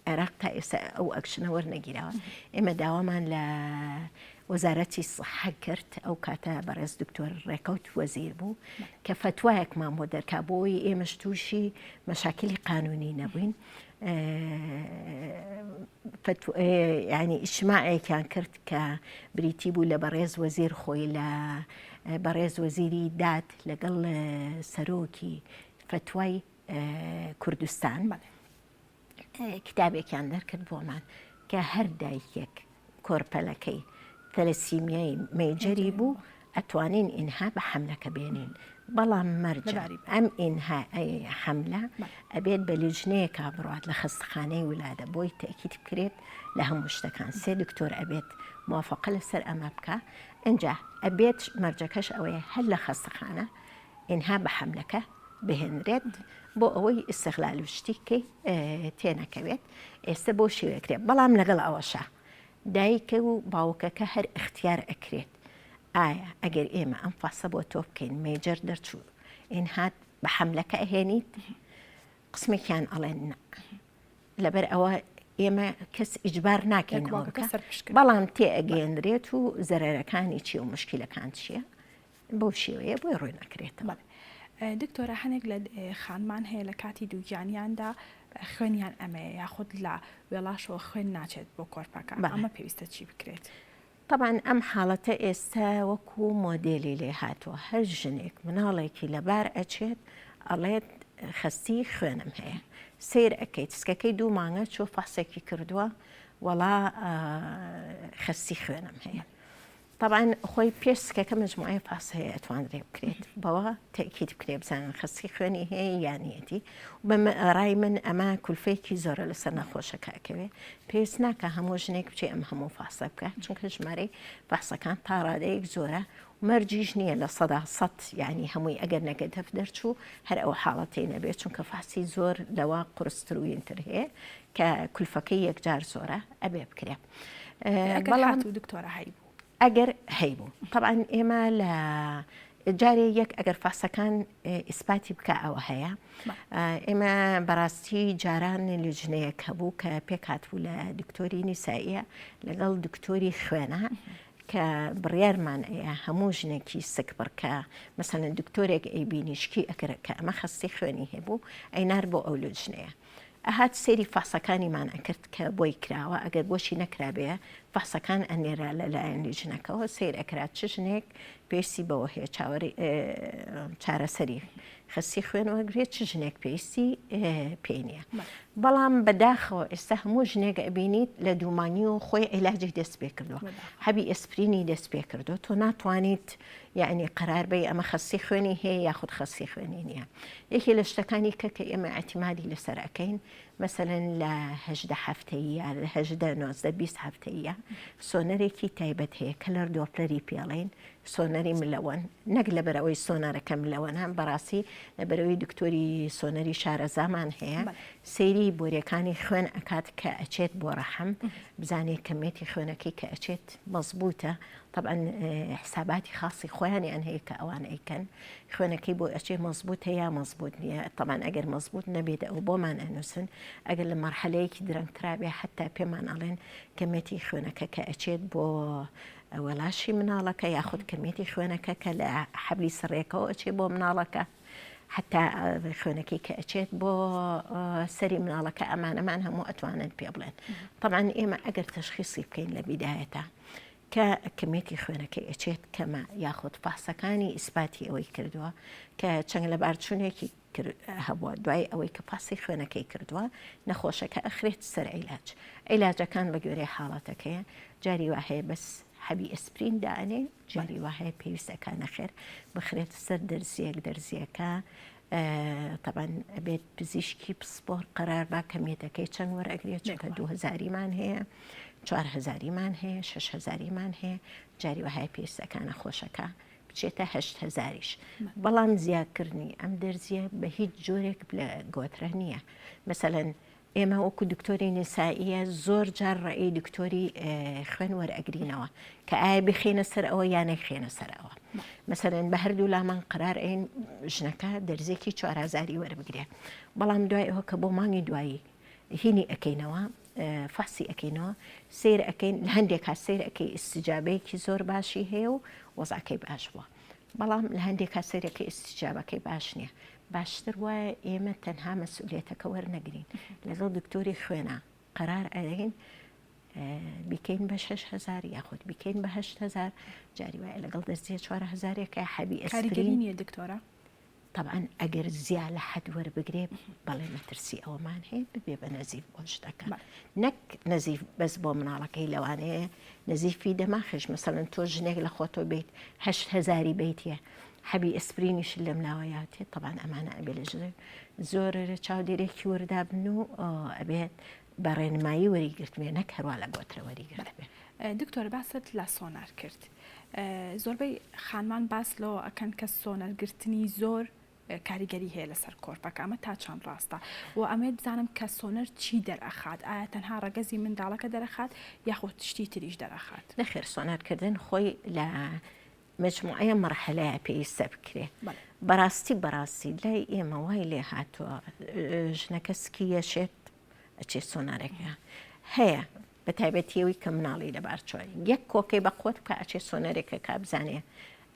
عێراق تا ئێستا ئەو ئەکشنە وەرنەگیراوە ئێمە داوامان لە وەزارەتی سەحە کرد ئەو کاتە بەڕێز دکتۆر ڕێکەوت وەزیر بوو کە فتوایەکمان بۆ دەرکا بۆی ئێمەش تووشی مەشاکلی قانونی نەبووین ینی ئیجماعێکیان کرد کە بریتی بوو لە بەڕێز وەزیر خۆی لە بەڕێز وەزیری داد لەگەڵ سەرۆکی فتوای کوردستان کتابێکیان دەرکرد بۆمان کە هەر دایکێک کۆرپەلەکەی تەلەسیمیای مەیجەری بوو ئەتوانین ئینها بە حەملەکە بێنین بەڵام مەرجە ئەم ئینها حەملە ئەبێت بە لیژنەیەکا بڕات لە خەستەخانەی ولادە بۆی تەکید بکرێت لە هەموو شتەکان سێ دکتۆر ئەبێت موافقە لەسەر ئەمە بکە ئەنجا ئەبێت مەرجەکەش ئەوەیە هەر لە خەستەخانە ئینها بە حەملەکە بهێنرێت بۆ ئەوەی ئیستیغلال شتێکی تێنەکەوێت ئێستا بۆ شێوەکرێت بەڵام لەگەڵ ئەوەشە دایکە و باوکەکە هەر اختیار ئەکرێت ئایا ئەگەر ئێمە ئەم فاسە بۆ تۆ بکەین مێجەر دەرچوو ئین هات بە حەملەکە ئەهێنیت قسمێکیان ئەڵێن لەبەر ئەوە ئێمە کەس ئیجبار ناکەینەوە بەڵام تێ ئەگەێنرێت و زەرەرەکانی چی و مشکلەکان چییە بەو شێوەیە بۆی ڕووی نەکرێتەوە. دکتۆرە هەنێک لە خانمان هەیە لە کاتی دووگیانیاندا خوێنیان ئەمەیە یاخود لە وێڵاشەوە خوێن ناچێت بۆ کۆرپەکە ئەمە پێویستە چی بکرێت؟ طبعاً ئەم حاڵەتە ئێستا وەکو مۆدێلی لێ هاتووە هەر ژنێک مناڵێکی لەبار ئەچێت ئەڵێت خەستی خوێنم هەیە سیر ئەەکەیت سکەکەی 2 مانگە چۆ فاسێکی کردووە وەڵا خەستی خوێنم هەیە. طبعاً خۆی پێش سکەکە مجموعی فاس هەیە ئەتوانرێ بکرێت بەوە تەکید بکرێ بزانن خەستی خوێنی هەیە یانیەتی بە ڕای من ئەمە کولفەیەکی زۆرە لەسەر نەخۆشەکەکەوێ پێویست ناکە هەموو ژنێک بچێ ئەم هەموو فاسە بکە چونکە ژمارەی فاسەکان تا ڕادەیەک زۆرە مەرجیش نییە لە 100% یعنی هەمووی ئەگەر نەگەدەف دەرچوو هەر ئەو حاڵەتی نەبێت چونکە فاسی زۆر لەوە قورستر و وینتر هەیە کە کولفەکەی یەکجار زۆرە ئەبێ بکرێ. بەڵام دکتۆرە هەیە ئەگەر هەیبوو طبعاً ئێمە لە جارێ یەک ئەگەر فاسەکان ئیسپاتی بکە ئەوە هەیە ئێمە بەڕاستی جاران لژنەیەک هەبوو کە پێک هاتبوو لە دکتۆری نیسائیە لەگەڵ دکتۆری خوێنە کە بڕیارمان ئەیە هەموو ژنێکی سک بڕکە مەسەن دکتۆرێک ئەیبینیشکی ئەکرد کە ئەمە خەستی خوێنی هەبوو ئەینار بۆ ئەو لژنەیە ئەهات سێری فاسەکانیمان ئەکرد کە بۆی کراوە ئەگەر بۆشی نەکرابێ فاسەکان ئەنێرا لەلایەن لیژنەکەەوە سیر ئەکرات چ ژنێک پێویستی بەوە هەیە چارەسەری خەستی خوێنەوەگرێت چ ژنێک پێویستی پێی نییە بەڵام بەداخەوە ئێستا هەموو ژنێک ئەبینیت لە دوومانی و خۆی عیلاجی دەست پێ کردووە هەبی ئەسپرینی دەست پێ کردو تۆ ناتوانیت یعنی قرار بی ئەمە خەستی خوێنی هەیە یاخود خەستی خوێنی نییە یەکی لە شتەکانی کە ئێمە ئەتیمادی لەسەر ئەەکەین مەسەلەن لە 18 هەفتەیە لە 19 هەفتەیە سۆنەرێکی تایبەت هەیە کە لەر دۆپلەری پێڵین سۆنەری ملەوەن نەک لەبەرەوەی سۆنەرەکە ملەوەنان بەڕاستی لەبەرەوەی دکتۆری سۆنەری شارەزامان هەیە سەیری بۆریەکانی خوێن ئەکات کە ئەچێت بۆ ڕەحم بزانێت کەمێتی خوێنەکەی کە ئەچێت مەزبوطە طبعا حساباتی خاصی خۆیانیان هەیە کە ئەوان ئەیکەن خوێنەکەی بۆ ئەچێ مەزبوط هەیە مەزبوط نییە طبعا ئەگەر مەزبوط نەبێت ئەو بۆمان ئەنووسن ئەگەر لە مەرحەلەیەکی درەنگترابێ حتا پێمان ئەڵێن کەمێتی خوێنەکە کە ئەچێت بۆ وەلاشی مناڵەکە یاخود کەمێتی خوێنەکە کە لە حەبلی سڕێکەوە ئەچێ بۆ مناڵەکە حتا خوێنەکەی کە ئەچێت بۆ سەری مناڵەکە ئەمانەمان هەموو ئەتوانن پێ بڵێن طبعا ئێمە ئەگەر تەشخیصی بکەین لە بیدایەتە کە کەمێتی خوێنەکەی ئەچێت کەمە یاخود فاسەکانی ئیسپاتی ئەوەی کردووە کە چەند لە بارچوونێکی هەبووە دوای ئەوەی کە پاسی خوێنەکەی کردووە نەخۆشەکە ئەخرێت سەر عیلاجەکان بە گوێرەی حاڵەتەکەیە جاری وا هەیە بەس حەبی ئەسپرین دانێ جاری وا هەیە پێویستەکە نەخێر بخرێت سەر دەرزیەکە طبعا ئەبێت پزیشکی پسپۆر قەرار با کەمێتەکەی چەند وەرەگرێت چونکە 2000مان هەیە 4000مان هەیە 6000مان هەیە جاری وهەیە پێویستەکە نەخۆشەکە بچێتە 8000ش بەڵام زیادکردنی ئەم دەرزیە بە هیچ جۆرێک لە گۆترە نییە مەسەلەن ئێمە وەکو دکتۆری نسائیە زۆر جار ڕێی دکتۆری خوێن وەرئەگرینەوە کە ئایا بخێنە سەر ئەوە یانەی خێنە سەر ئەوە مەسەلەن بە هەردوو لامان قرار ئەین ژنەکە دەرزێکی 4000 وەربگرێ بەڵام دوای ئەوە کە بۆ مانگی دوایی هینی ئەەکەینەوە فاسی ئەەکەینەوە سیر ئەەکەین لە هەندێک ها سیر ئەەکەی ئیسیجابەیەکی زۆر باشی هەیە و وەزعەکەی باش بووە بەڵام لە هەندێک ها سیرەکەی ئیسیجابەکەی باش نییە باشتر وایە ئێمە تەنها مەسئولیەتەکە وەرنەگرین لەگەڵ دکتۆری خوێنە قەرار ئەدەین بیکەین بە 6000 یاخود بیکەین بە 8000 جاری وایە لەگەڵ دەرزیە 4000ێکە حەبی ئەسپرین نیە دکتۆرە طبعا ئەگەر زیاد لە حەد وەربگرێ بەڵێ مەترسی ئەوەمان هەیە ببێ بە نەزیف بۆ شتەکە نەک نەزیف بەس بۆ مناڵەکەی لەوانەیە نەزیفی دەماخش مەسەڵەن تۆ ژنێک لە خۆتۆ بیت 8000 بیتە حەبی ئەسپرینیش لەم ناوەیاتێت طبعا ئەمانە ئەبێ لە زۆر چاودێرێکی وەردابن و ئەبێت بە ڕێنمایی وەریگرتوێ نەک هەروە لە گۆترە وەریگرت بێ دکتۆر باست لە سۆنار کرد زۆربەی خانمان باس لەوە ئەکەن کە سۆنەرگرتنی زۆر کاریگەری هەیە لەسەر کۆرپەکە ئەمە تا چەند ڕاستە و ئەمێ بزانم کە سۆنەر چی دەرەخات ئایا تەنها ڕەگەزی منداڵەکە دەرەخات یاخۆ تشتی تریش دەرەخات نەخێر سۆنارکردن خۆی لە مجموعەیە مەرحەلەیە پێویستە بکرێ بەڕاستی لای ئێمە وای لێ هاتووە ژنەکە سکی یەشێت ئەچێ سۆنارێکە هەیە بە تایبەتیەوەی کە مناڵی لەبارچۆی یەک کۆکەی بە قوت بکە ئەچێ سۆنەرێکە کابزانێ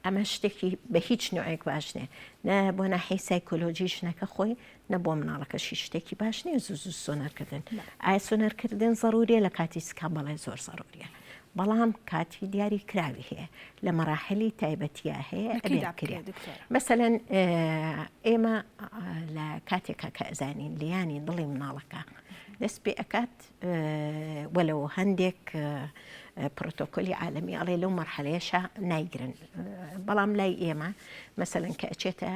ئەمە شتێکی بە هیچ نوعێک باش نیە نە بۆ ناحی سایکۆلۆژی ژنەکە خۆی نە بۆ مناڵەکەشی شتێکی باش نیە زوو سۆنەرکردن ئایا سۆنەرکردن ضروریە لە کاتی سکا بەڵێ زۆر ضروریە بەڵام کاتی دیاری کراوی هەیە لە مەراحلی تایبەتیە هەیە ئەبێکرێ مەسەلەن ئێمە لە کاتێکە کە ئەزانین لیانی دڵی مناڵەکە دەست پێ ئەکات وەلەو هەندێک پرۆتۆکۆلی عالەمی ئەڵێ لەو مەرحەلەیەشە نایگرن بەڵام لای ئێمە مەسەلەن کە ئەچێتە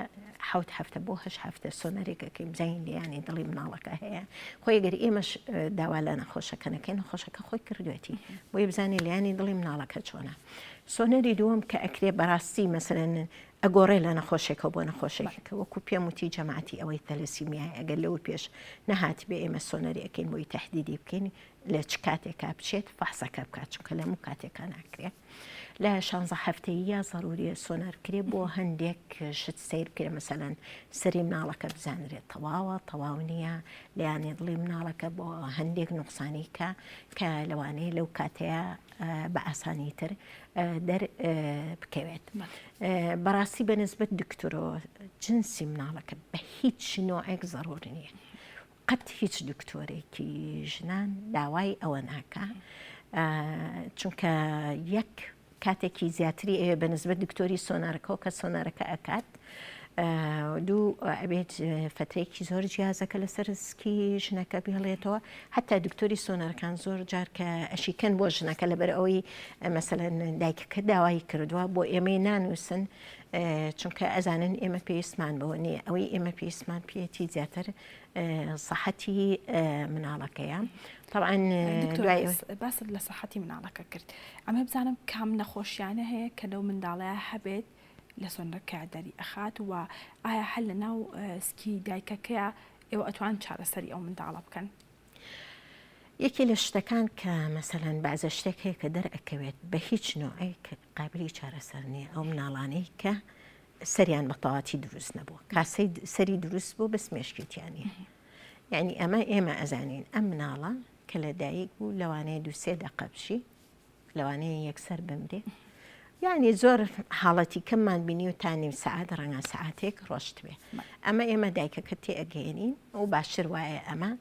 7 هەفتە بۆ 8 هەفتە سۆنەرێکەکەی بزانین لیانی دڵی مناڵەکە هەیە خۆی گەر ئێمەش داوا لە نەخۆشەکەنەکەی نەخۆشەکە خۆی کردوێتی بۆی بزانێ لیانی دڵی مناڵەکە چۆنە سۆنەری دووەم کە ئەکرێ بەڕاستی مەسەلەن ئەگۆڕێ لە نەخۆشێکەوە بۆ نەخۆشێکەکە وەکو پێم وتی جەماعەتی ئەوەی تەلەسیمیای ئەگەر لەو پێش نەهات بێ ئێمە سۆنەری ئەەکەین بۆی تەحدیدی بکەین لە چ کاتێکا بچێت فەحسەکە بکات چونکە لە هەموو کاتێکا ناکرێت لە 16 هەفتەیە ضروریە سۆنەرکرێ بۆ هەندێک شت سیر بکرێ مەسەلەن سەری مناڵەکە بزانرێت تەواو نییە لەیانێ دڵی مناڵەکە بۆ هەندێک نوقسانی کە لەوانەیە لەو کاتەیە بە ئاسانی تر دەر بکەوێت بەڕاستی بەنسبەت دکتۆرەوە جنسی مناڵەکە بە هیچ نوعێک ضرور نییە قەت هیچ دکتۆرێکی ژنان داوای ئەوە ناکە چونکە یەک کاتێکی زیاتری ئەوێ بەنسبەت دکتۆری سۆنارەکە و کە سۆنارەکە ئەکات دوو ئەبێت فترێکی زۆر جیازەکە لەسەر سکی ژنەکە بهێڵێتەوە حتا دکتۆری سۆنەرەکان زۆر جار کە ئەشیکەن بۆ ژنەکە لەبەر ئەوەی مەسەلەن دایکەکە داوای کردووە بۆ ئێمەی نانووسن چونکە ئەزانن ئێمە پێویستمان بەوە نییە ئەوەی ئێمە پێویستمان پێێتی زیاتر سەحەتی مناڵەکەیە طبعاً باست لە سەحەتی مناڵەکە کرد ئەمە بزانم کام نەخۆشیانە هەیە کە لەو منداڵەیە هەبێت لە سۆنەرەکە دەری ئەخات و ئایا هەل لە ناو سکی دایکەکەیە ئێوە ئەتوان چارەسەری ئەو منداڵە بکەن یەکی لە شتەکان کە مەسەلەن بازە شتێک هەیە کە دەرئەکەوێت بە هیچ نوعێک قابلی چارەسەر نییە ئەو مناڵانەی کە سەریان بە تەواتی دروست نەبووە کاسەی سەری دروست بوو بەس مێشکێتیانە یعنی ئێمە ئەزانین ئەم مناڵە کە لە دایک بوو لەوانەیە 2-3 دقە بشی لەوانەیە یەکسەر بمرێ یعنی زۆر حاڵەتی کەممان بینی و تا نیم سەعات ڕەنگە سەعاتێک ڕۆشت بێ ئەمە ئێمە دایکەکە تێئەگەێنین و باشتر وایە ئەمە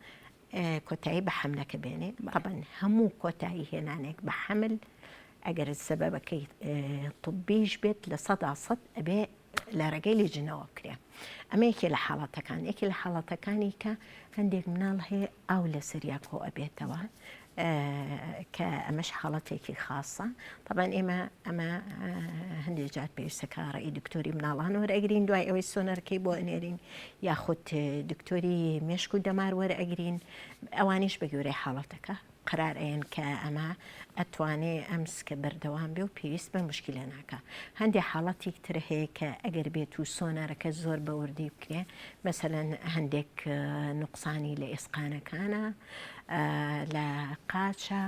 کۆتایی بە حەملەکە بێنێ طبعاً هەموو کۆتایی هێنانێک بە حەمل ئەگەر سەبەبەکەی طبیش بێت لە 100% ئەبێ لە ڕێگەی لیژنەوە بکرێ ئەمە یەکێ لە حاڵەتەکان یەکی لە حاڵەتەکانی کە هەندێک مناڵ هەیە ئاو لە سەریا کۆ ئەبێتەوە کە ئەمەش حاڵەتێکی خاصە طبعاً ئەمە هەندێک جار پێویستەکە ڕێی دکتۆری مناڵان وەرئەگرین دوای ئەوەی سۆنەرەکەی بۆ ئەنێرین یاخود دکتۆری مێشک و دەمار وەرئەگرین ئەوانیش بە گوێرەی حاڵەتەکە قرار ئەیەن کە ئەمە ئەتوانێ ئەم سکە بەردەوام بێ و پێویست بە مشکلە ناکە هەندێک حاڵەتی تر هەیە کە ئەگەر بێت و سۆنارەکە زۆر بەوردی بکرێ مەسەلەن هەندێک نوقسانی لە ئێسقانەکانە لە قاچە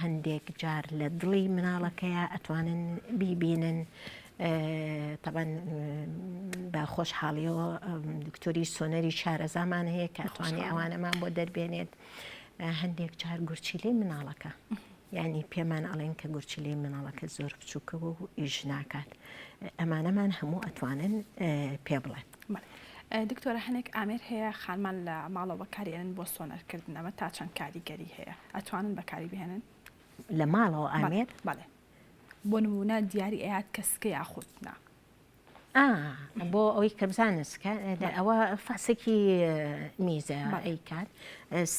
هەندێک جار لە دڵی مناڵەکەیە ئەتوانن بیبینن طبعاً بە خۆشحاڵیەوە دکتۆری سۆنەری شارەزامان هەیە کە ئەتوانێ ئەوانەمان بۆ دەربێنێت هەندێک جار گورچیلەی مناڵەکە یعنی پێمان ئەڵێن کە گورچیلەی مناڵەکە زۆر بچووکەوە و ئیژ ناکات ئەمانەمان هەموو ئەتوانن پێ بڵێن دکتۆرە هەنێک ئامێر هەیە خانمان لە ماڵەوە بەکارێنن بۆ سۆنەرکردن ئەمە تا چەند کاریگەری هەیە ئەتوانن بەکاری بهێنن لە ماڵەوە ئامێر بەڵێ بۆ نمونە دیاری ئەیات کەسکە یاخودنا بۆ ئەوەی کە بزانستکە ئەوە فاسێکی میزە ئەیکات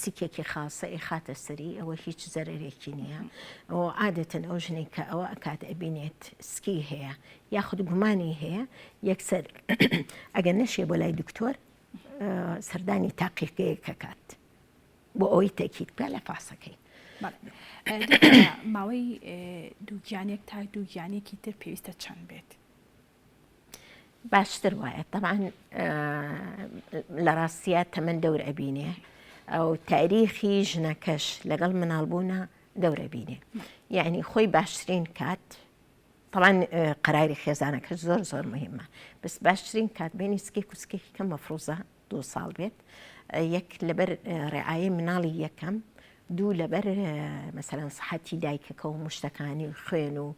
سیکێکی خاصە ئەیخاتە سەری ئەوە هیچ زەرێکی نییە ئەو عادەتەن ئەو ژنێک کە ئەوە ئەکات ئەبینێت سکی هەیە یاخود گومانی هەیە یەکسەر ئەگەر نەشێ بۆ لای دکتۆر سەردانی تاقیقەیەکە کات بۆ ئەوەی تەکیید بکە لە فاسەکەی ماوەی دووگیانێک تا دووگیانێکی تر پێویستە چەند بێت؟ باشتر وایە طبعاً لە ڕاستیە تەمەن دەور ئەبینێ ئەو تاریخی ژنەکەش لەگەڵ مناڵبوونە دەورە بینێ یعنی خۆی باشترین کات طبعاً قەراری خێزانەکەش زۆر مهمە بەس باشترین کات بینی سکێک و سکێکی کەم مەفروزە 2 ساڵ بێت یەک لەبەر ڕێعایی مناڵی یەکەم دوو لەبەر مەسەلەن سەحەتی دایکەکە و مشتەکانی خوێن و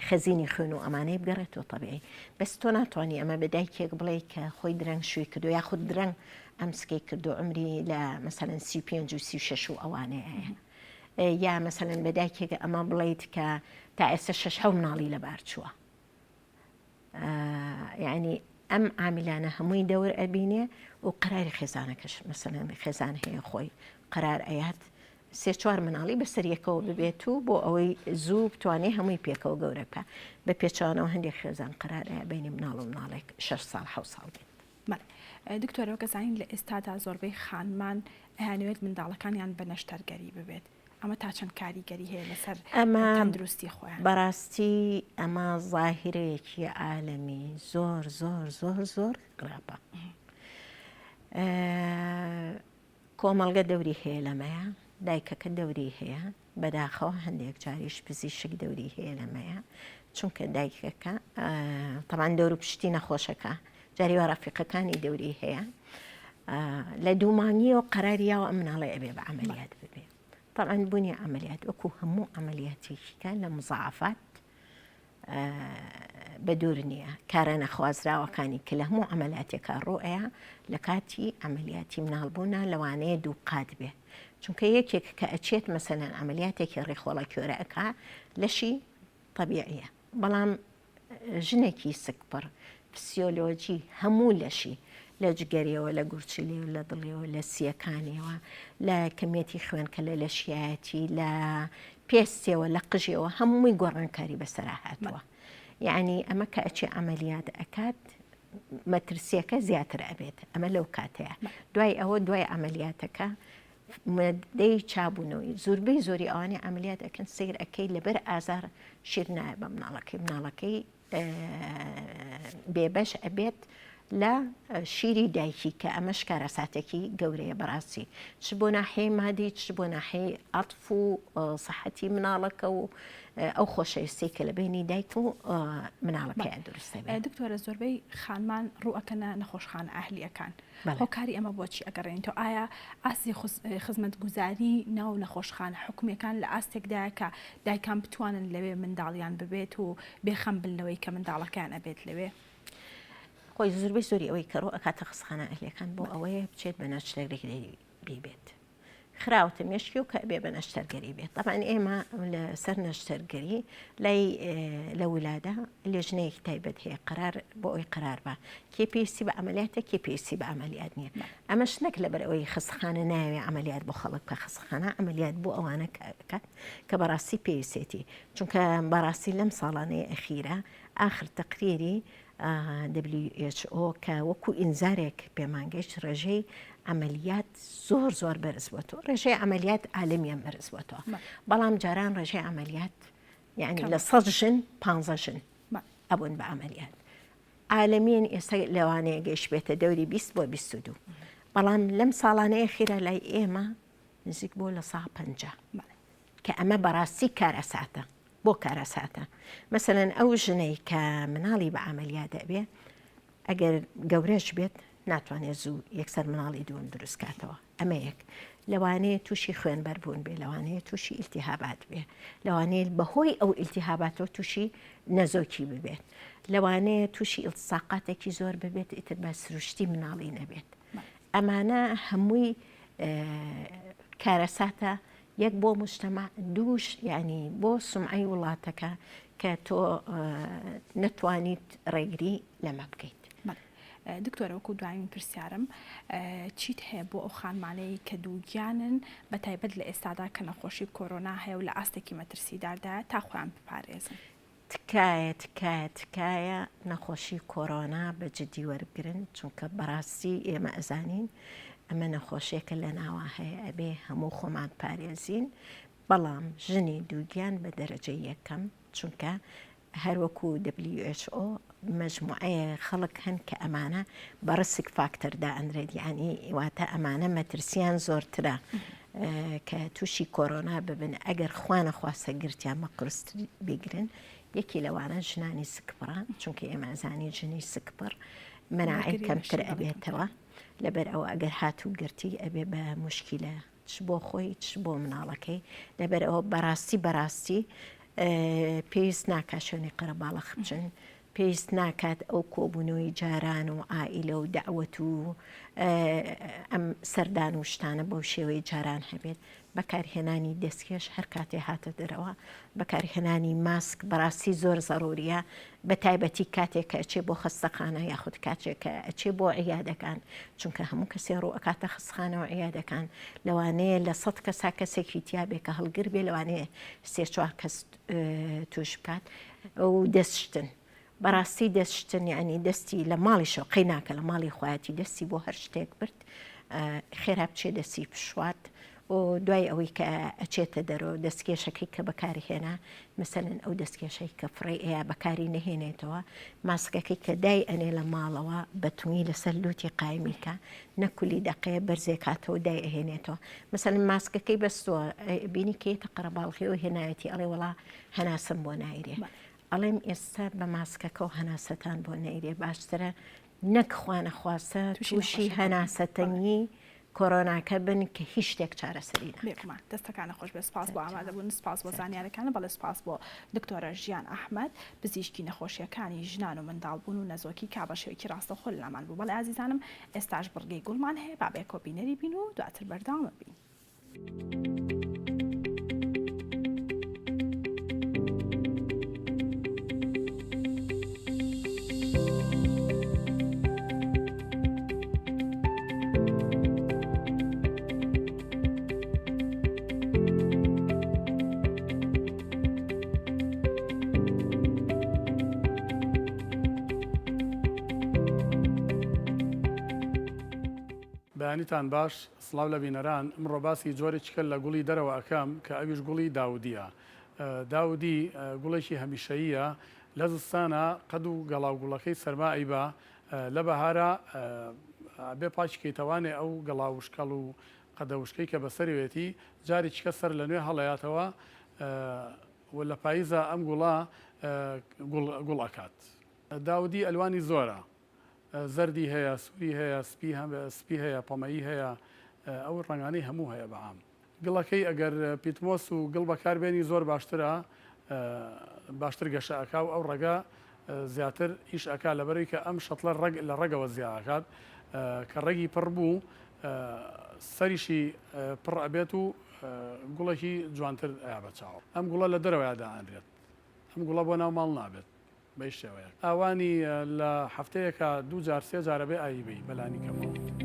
خەزینی خوێن و ئەمانەی بگەڕێتەوە تەبیعی بەس تۆ ناتوانانی ئەمە بە دایکێک بڵێ کە خۆی درەنگ شووی کردو یاخود درەنگ ئەم سکەی کردو ئەمری لە مەسەلەن 35 و 36 و ئەوانەیە یا مەسەلەن بە دایکێک ئەمە بڵیت کە تا ئێستا 6 مناڵی لەبار چووە یعنی ئەم عاملانە هەمووی دەور ئەبینێ و قەراری خێزانەکەش مەسەلەن خێزان هەیە خۆی قەرار ئەیات 3-4 مناڵی بەسەر یەکەوە ببێت و بۆ ئەوەی زوو بتوانێت هەمووی پێکەوە گەورە بکە بە پێچوانەوە هەندێک خێزان قەرار ئەیە بینی مناڵ و مناڵێک 6 ساڵ 7 ساڵ بێت. دکتۆرەوە کەزانین لە ئێستادا زۆربەی خانمان ئەیانوێت منداڵەکانیان بە نەشتەرگەری ببێت ئەمە تا چەند کاریگەری هەیە لەسەر تەندروستی خۆیان؟ بەڕاستی ئەمە ظاهرەیەکی عالەمی زۆر گراپە کۆمەڵگە دەوری هەیە لەمەیە دایکەکە دەوری هەیە بەداخەوە هەندێک جاریش پزیشک دەوری هەیە لەمەیە چونکە دایکەکە تەمان دەور و پشتی نەخۆشەکە جاری وا ڕەفیقەکانی دەوری هەیە لە دوومانگیەوە قەراریاوە ئەم مناڵی ئەبێ بە عەمەلیات ببێ طبعاً بوونی عملیات وەکو هەموو عملیاتێکیکە لە مزاعفات بە دوور نییە کارە نەخوازراوەکانی کە لە هەموو عملیاتێکە ڕۆئەیە لە کاتی عملیاتی مناڵبوونا لەوانەیە دوو قات بێ چونکە یەکێک کە ئەچێت مەسەلەن عملیاتێکی ڕێخۆڵە کێرە ئەکا لەشی طبیعیە بەڵام ژنێکی سکپڕ فسیۆلۆجی هەموو لەشی لە جگەریەوە لە گورچلی و لە دڵیەوە لە سیەکانیەوە لە کەمێتی خوێن کە لە لەشیایەتی لە پێستەوە لە قژیەوە هەمووی گۆڕانکاری بەسەرا هاتووە یعنی ئەمە کە ئەچێ عملیات ئەکات مەترسیەکە زیاتر ئەبێت ئەمە لەو کاتەیە دوای ئەوە دوای عملیاتەکە مدەی چابوونەوەی زۆربەی زۆری ئەوانەی عملیات ئەکەن سیر ئەەکەی لەبەر ئازار شیر نایە بە مناڵەکەی بێبەش ئەبێت لە شیری دایکی کە ئەمەش کارەساتێکی گەورەیە بەڕاستی چ بۆ ناحەیە مادی چ بۆ ناحەیە عەتف و سەحەتی مناڵەکە و ئەو خۆشەویستی کە لە بینی دایک و مناڵەکەیان دروستە بێت. دکتۆرە زۆربەی خانمان ڕوئەکەنە نەخۆشخانە ئاهلیەکان هۆکاری ئەمە بۆچی ئەگەڕێنەوە ئایا ئاستی خزمەتگوزاری ناو نەخۆشخانە حکومیەکان لە ئاستێکدایە کە دایکان بتوانن لەوێ منداڵیان ببێت و بێخەم بنەوەی کە منداڵەکان ئەبێت لەوێ؟ خۆی زۆربەی زۆری ئەوەی کە ڕۆ ئەکاتە خزخانە ئەهلیەکان بۆ ئەوەیە بچێت بە نەشتەرگەری بێت خراوتە مێشکی و کە بێ بە نەشتەرگەری بێت طبعاً ئێمە لەسەر نەشتەرگەری لای لە ولادا لێژنەیەکی تایبەت هەیە قەرار بۆ ئەوی قەرار بە کێ پێویستی بە عملیاتە کێ پێویستی بە عملیات نییە ئەمەش نەک لەبەر ئەوەی خزخانە ناوێ عملیات بۆ خەڵک کە خزخانە عملیات بۆ ئەوانە کات کە بەڕاستی پێویستێتی چونکە بەڕاستی لەم ساڵانەیە ئەخیرە ئاخر تەقریری WHO کە وەکو ئینزارێک پێمانگەشت ڕێژەی عملیات زۆر بەرز بووەوە ڕێژەی عملیات عالمیان بەرز بووەوە بەڵام جاران ڕێژەی عملیات یعنی لە 100 ژن 15 ژن ئەبوون بە عملیات عالمیان ئێستا لەوانەیە گەیشت بێتە دەوری 20 بۆ 22 بەڵام لەم ساڵانەیە خیرە لای ئێمە نزیک بۆ لە 150 کە ئەمە بەڕاستی کارەساتە بۆ کارەساتە مەسەلەن ئەو ژنەی کە مناڵی بە عملیات دەبێ ئەگەر گەورەش بێت ناتوانێت زوو یەکسەر مناڵی دووەم دروست کاتەوە ئەمە یەک لەوانەیە تووشی خوێنبەر بوون بێ لەوانەیە تووشی ئیلتیهابات بێ لەوانەیە بەهۆی ئەو ئیلتیهاباتەوە تووشی نەزۆکی ببێت لەوانەیە تووشی ئیلتساقاتێکی زۆر ببێت ئیتر بە سروشتی مناڵی نەبێت ئەمانە هەمووی کارەساتە یەک بۆ مجتەمع دووش یعنی بۆ سومعەی وڵاتەکە کە تۆ نەتوانیت ڕێگری لەمە بکەیت. دکتۆرە وەکو دوایین پرسیارم چیت هەیە بۆ ئەو خانمانەی کە دووگیانن بە تایبەت لە ئێستادا کە نەخۆشی کۆرۆنا هەیە و لە ئاستێکی مەترسیداردایە تا خۆیان بپارێزن؟ تکایە نەخۆشی کۆرۆنا بە جدی وەرگرن چونکە بەڕاستی ئێمە ئەزانین ئەمە نەخۆشیێکە لە ناوە هەیە ئەبێ هەموو خۆمان پارێزین بەڵام ژنی دووگیان بە دەرەجە یەکەم چونکە هەروەکو WHO مجموعەیە خەڵک هەن کە ئەمانە بە ڕسک فاکتەردا ئەندرێت یعنی واتە ئەمانە مەترسیان زۆرترە کە تووشی کۆرۆنا ببن ئەگەر خوا نەخواستە گرتیان مە قرست بگرن یەکی لەوانە ژنانی سکپڕان چونکە ئێمەزانی ژنی سکپڕ مەناعی کەمتر ئەبێتەوە لەبەر ئەوە ئەگەر هاتوو گرتی ئەبێ بە موشکیلە چ بۆ خۆی چ بۆ مناڵەکەی لەبەر ئەوە بەڕاستی پێویست ناکات شوێنی قەرەباڵغ بچن پێویست ناکات ئەو کۆبوونەوەی جاران و ئائیلە و دەعوەت و ئەم سەردان و شتانە بەو شێوەی جاران هەبێت بەکارهێنانی دەستکێش هەر کاتێ هاتە دەرەوە بەکارهێنانی ماسک بەڕاستی زۆر زەڕوریە بە تایبەتی کاتێک کە ئەچێ بۆ خستەخانە یاخود کاتێک کە ئەچێ بۆ عیادەکان چونکە هەموو کەسێ ڕوو ئەکاتە خستخانەوە عیادەکان لەوانەیە لە 100 کەسا کەسێکی تیابێت کە هەڵگر بێ لەوانەیە 3-4 کەس توش بکات و دەستشتن بەڕاستی دەستشتن یعنی دەستی لە ماڵیشەوە قەی ناکە لە ماڵی خۆیەتی دەستی بۆ هەر شتێک برد خێرا بچێ دەستی پشوات و دوای ئەوەی کە ئەچێتە دەرەوە دەستکێشەکەی کە بەکارهێنا مەسەرەن ئەو دەستکێشەی کە فڕێ ئەیە بەکاری نەهێنێتەوە ماسکەکەی کە دای ئەنێ لە ماڵەوە بەتونی لەسەر لوتی قایمیکە نەکولی دەقەیە بەرزێکاتەوە دای ئەهێنێتەوە مەسەرەن ماسکەکەی بەستووە بینی کێتە قەرەباڵغیەوە هێنایەتی ئەڵێ وڵا هەناسم بۆ نایرێ ئەڵێم ئێستا بە ماسکەکە و هەناسەتان بۆ نەیرێ باشترە نەک خوا نەخواستە تووشی هەناسەتەنگی کۆرۆناکە بن کە هیچ شتێک چارەسەری بێکمان دەستەکانە خۆش بە سپاس بۆ ئامادەبوون سپاس بۆ زانیارەکانە بەڵێ سپاس بۆ دکتۆرە ژیان ئەحمەد پزیشکی نەخۆشیەکانی ژنان و منداڵبوون و نەزۆکی کابەشێکی ڕاستەخۆل لەمان بوو بەڵێ عزیزانم ئێستاش بڕگەی گوڵمان هەیە با بێ کۆبینەری بین و دواتر بەرداوامە بین. بەیانیتان باش سڵاو لە بینەران ئەمڕۆ باسی جۆرێکیکە لە گوڵی دەرەوە ئەەکەم کە ئەویش گوڵی داودیە. داودی گوڵێکی هەمیشەییە لە زستانە قەد و گەڵاو گوڵەکەی سەرمایی بە لە بەهارە بێ پاچکەیتەوانێ ئەو گەڵاوشکەڵ و قەدەوشکەی کە بەسەرێتی جارێکیکە سەر لە نوێ هەڵەیاتەوە و لە پاییزە ئەم گوڵە گوڵ ئەکات. داودی ئەلوانی زۆرە. زەردی هەیە سووری هەیە سپی هەیە پەمەیی هەیە ئەو ڕنگانەی هەموو هەیە بەعام گڵەکەی ئەگەر پیتمۆس و گڵ بەکاربێنی زۆر باشترە باشتر گەشەکە و ئەو ڕێگە زیاتر ئیش ئەکا لەبەرەوەی کە ئەم شەتڵە لە ڕێگەوە زیاکات کە ڕێگی پڕ بوو سەریشی پڕ ئەبێت و گوڵێکی جوانتر ئایا بەچاوە ئەم گوڵە لە دەرەوەیدا ئەنرێت ئەم گوڵە بۆ ناو ماڵ نابێت بەی شێوەیە ئاوانی لە هەفتەیەکە 2-3 جارە بێ ئایبی بەلانی کەمەوە.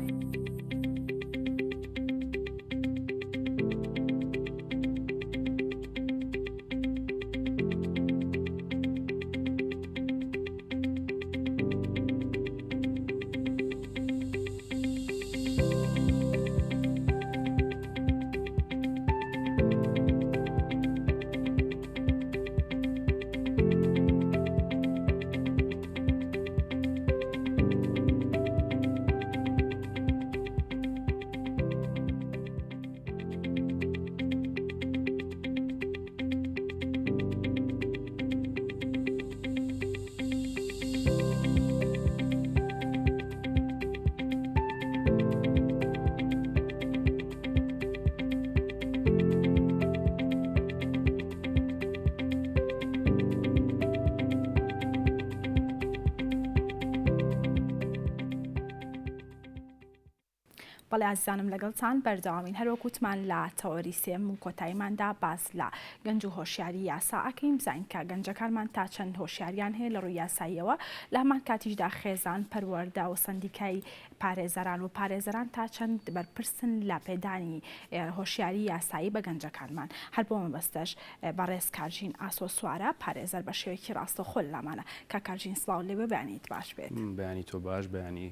بەڵێ عزیزانم لەگەڵتان بەردەوامین هەروەکوتمان لە تەوەری سێم و کۆتاییماندا باس لە گەنج و هۆشیاری یاسا ئەکەین بزانین کە گەنجەکانمان تا چەند هۆشیاریان هەیە لە ڕووی یاساییەوە لە هەمان کاتیشدا خێزان پەروەردە و سندیکای پارێزەران و پارێزەران تا چەند بەرپرسن لە پێدانی هۆشیاری یاسایی بە گەنجەکانمان هەر بۆ مەبەستەش بەڕێز کارژین ئاسۆ سوارە پارێزەر بە شێوەیەکی ڕاستەخۆل لەمانە کە کارژین سڵاو لێوە بەیانیت باش بێت. بەیانی تۆ باش بەیانی